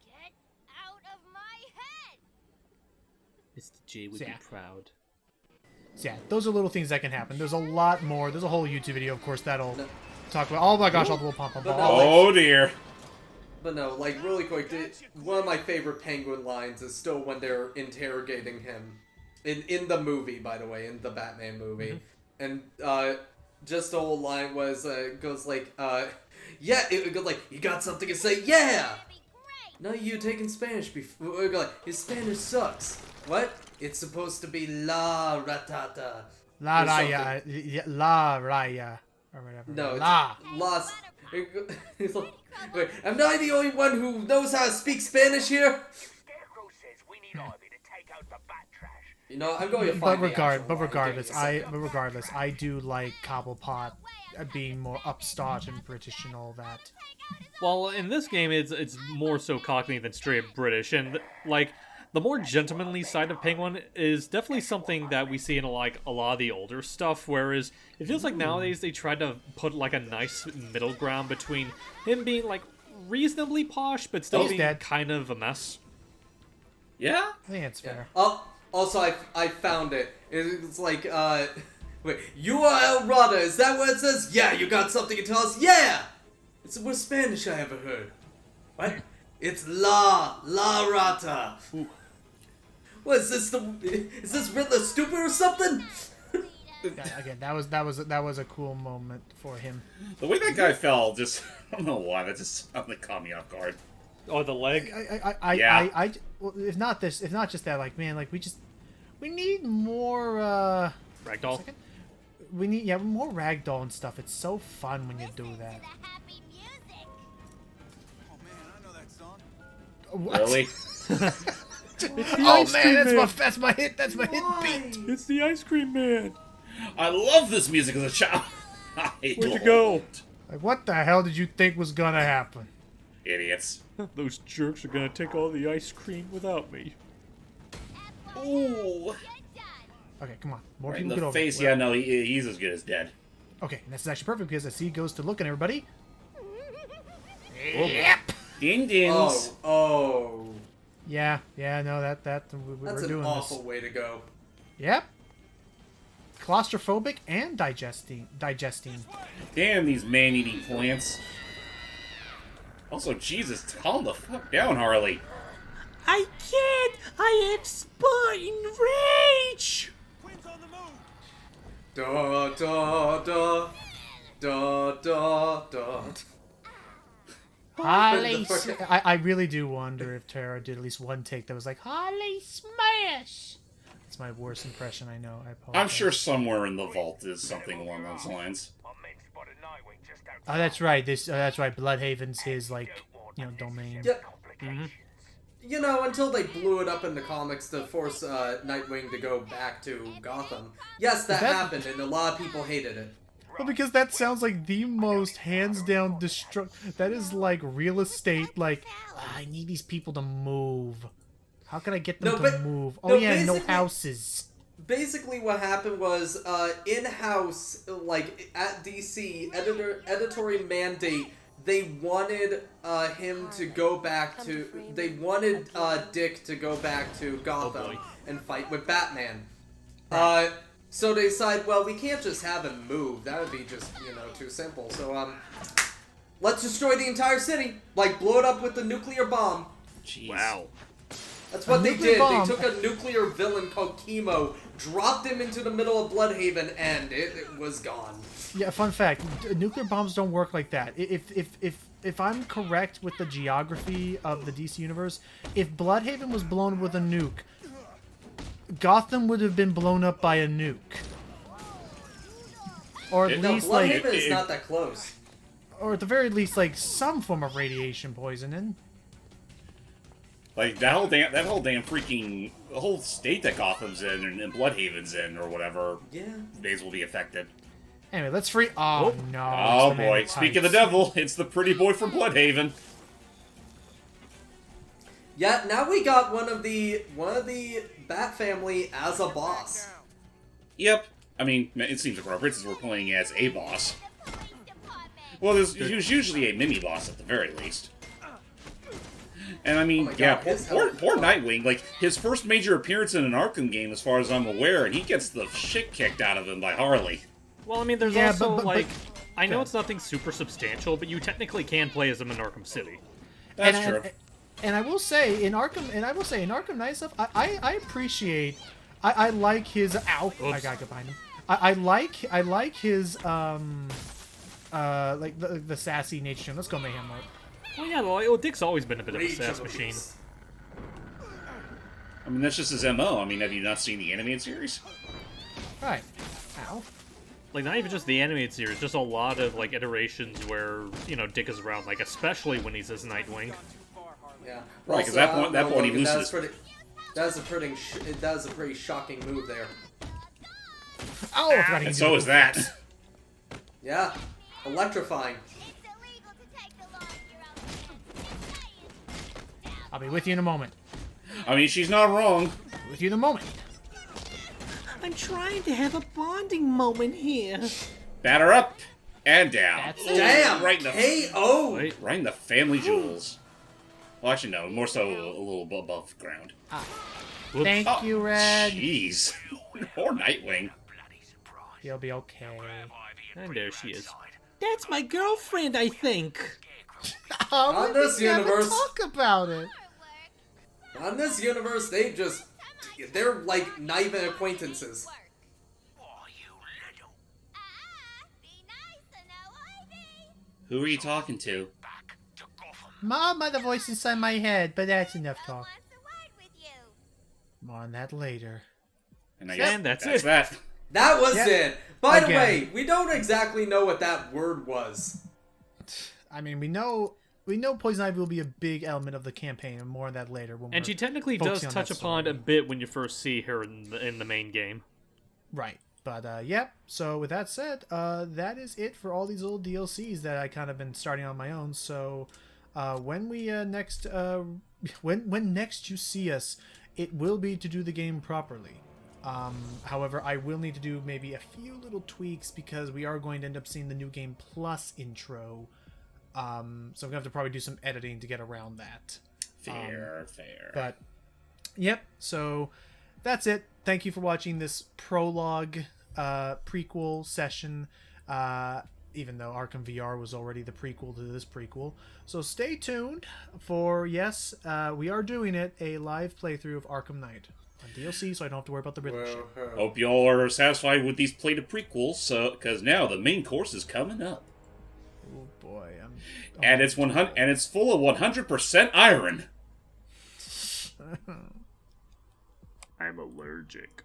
Get out of my head! Mr. J would be proud. So yeah, those are little things that can happen. There's a lot more. There's a whole YouTube video, of course, that'll talk about. Oh my gosh, all the little pom-pom balls. Oh dear. But no, like, really quick, one of my favorite Penguin lines is still when they're interrogating him. In the movie, by the way, in the Batman movie. Mm-hmm. And, just the whole line goes like, yeah, it goes like, you got something to say? Yeah! No, you taking Spanish before. Like, his Spanish sucks. What? It's supposed to be la ratata. La raya. La raya. Or whatever. No, la. Las. He's like, wait, am I the only one who knows how to speak Spanish here? Scarecrow says we need Ivy to take out the bat trash. You know, I'm going to find regardless, I do like Cobblepot being more upstart and British and all that. Well, in this game, it's more so Cockney than straight British, and like the more gentlemanly side of Penguin is definitely something that we see in a lot of the older stuff. Whereas it feels like nowadays they try to put like a nice middle ground between him being like reasonably posh, but still being kind of a mess. Yeah, I think it's fair. Oh, also I found it. It's like wait, you are El Rada. Is that what it says? Yeah, you got something to tell us? Yeah. It's the worst Spanish I ever heard. What? It's La Rata. Ooh. What is this? Is this Riddler stupid or something? Yeah, again, that was a cool moment for him. The way that guy fell, just I don't know why, that just something caught me off guard. Oh, the leg. Well, if not just that, like, man, like we need more ragdoll. We need more ragdoll and stuff. It's so fun when you do that. What? Really? Oh man, that's my hit beat. It's the Ice Cream Man. I love this music as a child. Where'd you go? Like, what the hell did you think was gonna happen? Idiots. Those jerks are gonna take all the ice cream without me. Ooh. Okay, come on. More Right people in get the over face, it. yeah, no, he's as good as dead. Okay, and this is actually perfect because as he goes to look at everybody. Yep. Ding dings. Oh. Yeah, no, That's we're an doing awful this. way to go. Yep. Claustrophobic and digesting. Damn these man-eating plants. Also, Jesus, calm the fuck down, Harley. I can't! I have Spartan rage! Quinn's on the move! Da da da da da da. Harley, The fuck- I really do wonder if Tara did at least one take that was like, Harley smash! That's my worst impression, I know. I apologize. I'm sure somewhere in the vault is something along those lines. Oh, that's right. That's right. Bloodhaven's his, like, domain. Yep. You know, until they blew it up in the comics to force Nightwing to go back to Gotham. Yes, that happened, and a lot of people hated it. Well, because that sounds like the most hands-down that is like real estate, like, I need these people to move. How can I get them to move? Oh, yeah, no houses. Basically, what happened was, in-house, like, at DC, editorial mandate, they wanted him to go back to... They wanted Dick to go back to Gotham and fight with Batman. So they decided, well, we can't just have him move. That would be just, too simple. So, let's destroy the entire city. Like, blow it up with the nuclear bomb. Jeez. Wow. That's what they did. Bomb. They took a nuclear villain called Chemo, dropped him into the middle of Bloodhaven, and it was gone. Yeah, fun fact: nuclear bombs don't work like that. If I'm correct with the geography of the DC universe, if Bloodhaven was blown up with a nuke, Gotham would have been blown up by a nuke, or at least Bloodhaven is not that close. Or at the very least, like some form of radiation poisoning. Like that whole damn freaking the whole state that Gotham's in and Bloodhaven's in or whatever. Yeah. Days will be affected. Anyway, let's free. Oh no! Oh boy! Speak of the devil, it's the pretty boy from Bloodhaven. Yeah, now we got one of the Bat family as a boss. Yep. I mean, it seems appropriate since we're playing as a boss. Well, there's usually a mini boss at the very least. And I mean, poor Nightwing. Like, his first major appearance in an Arkham game, as far as I'm aware, and he gets the shit kicked out of him by Harley. Well, I mean, there's also, I know it's nothing super substantial, but you technically can play as him in Arkham City. That's true. And I will say, in Arkham Knight stuff, I appreciate, I like his, ow, I gotta get behind him. I like his, like, the sassy nature. Let's go Mayhem mode. Well, yeah, well, Dick's always been a bit of a sass machine. I mean, that's just his MO. I mean, have you not seen the animated series? Right. Ow. Like, not even just the animated series, just a lot of, like, iterations where, Dick is around, like, especially when he's as Nightwing. Yeah. Right, because that point he loses. That was a pretty shocking move there. Oh, and so is that. Yeah. Electrifying. I'll be with you in a moment. I mean, she's not wrong. With you in a moment. I'm trying to have a bonding moment here. Batter up and down. Damn! Right in the KO! Right in the family jewels. Well, actually, no. More so a little above ground. Thank you, Red. Jeez. Poor Nightwing. He'll be okay. And there she is. That's my girlfriend, I think. Oh, On this universe. Talk about it. On this universe, they're like not even acquaintances. Who are you talking to? Mom, the voice inside my head, but that's enough talk. More on that later. And I guess that's it. That was it. By the Again. way, we don't exactly know what that word was. I mean, we know Poison Ivy will be a big element of the campaign, and more on that later. And she technically does touch upon a bit when you first see her in the main game. Right. But, yep. So, with that said, that is it for all these little DLCs that I kind of been starting on my own. So, when we next you see us, it will be to do the game properly. However, I will need to do maybe a few little tweaks because we are going to end up seeing the New Game Plus intro. So I'm going to have to probably do some editing to get around that. Fair. But, yep. So, that's it. Thank you for watching this prologue prequel session. Even though Arkham VR was already the prequel to this prequel. So stay tuned for, yes, we are doing it, a live playthrough of Arkham Knight on DLC, so I don't have to worry about the Riddler shit. Hope y'all are satisfied with these plated prequels, because now the main course is coming up. Oh boy. And it's 100, and it's full of 100% iron. I'm allergic.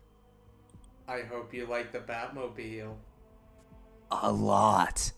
I hope you like the Batmobile. A lot.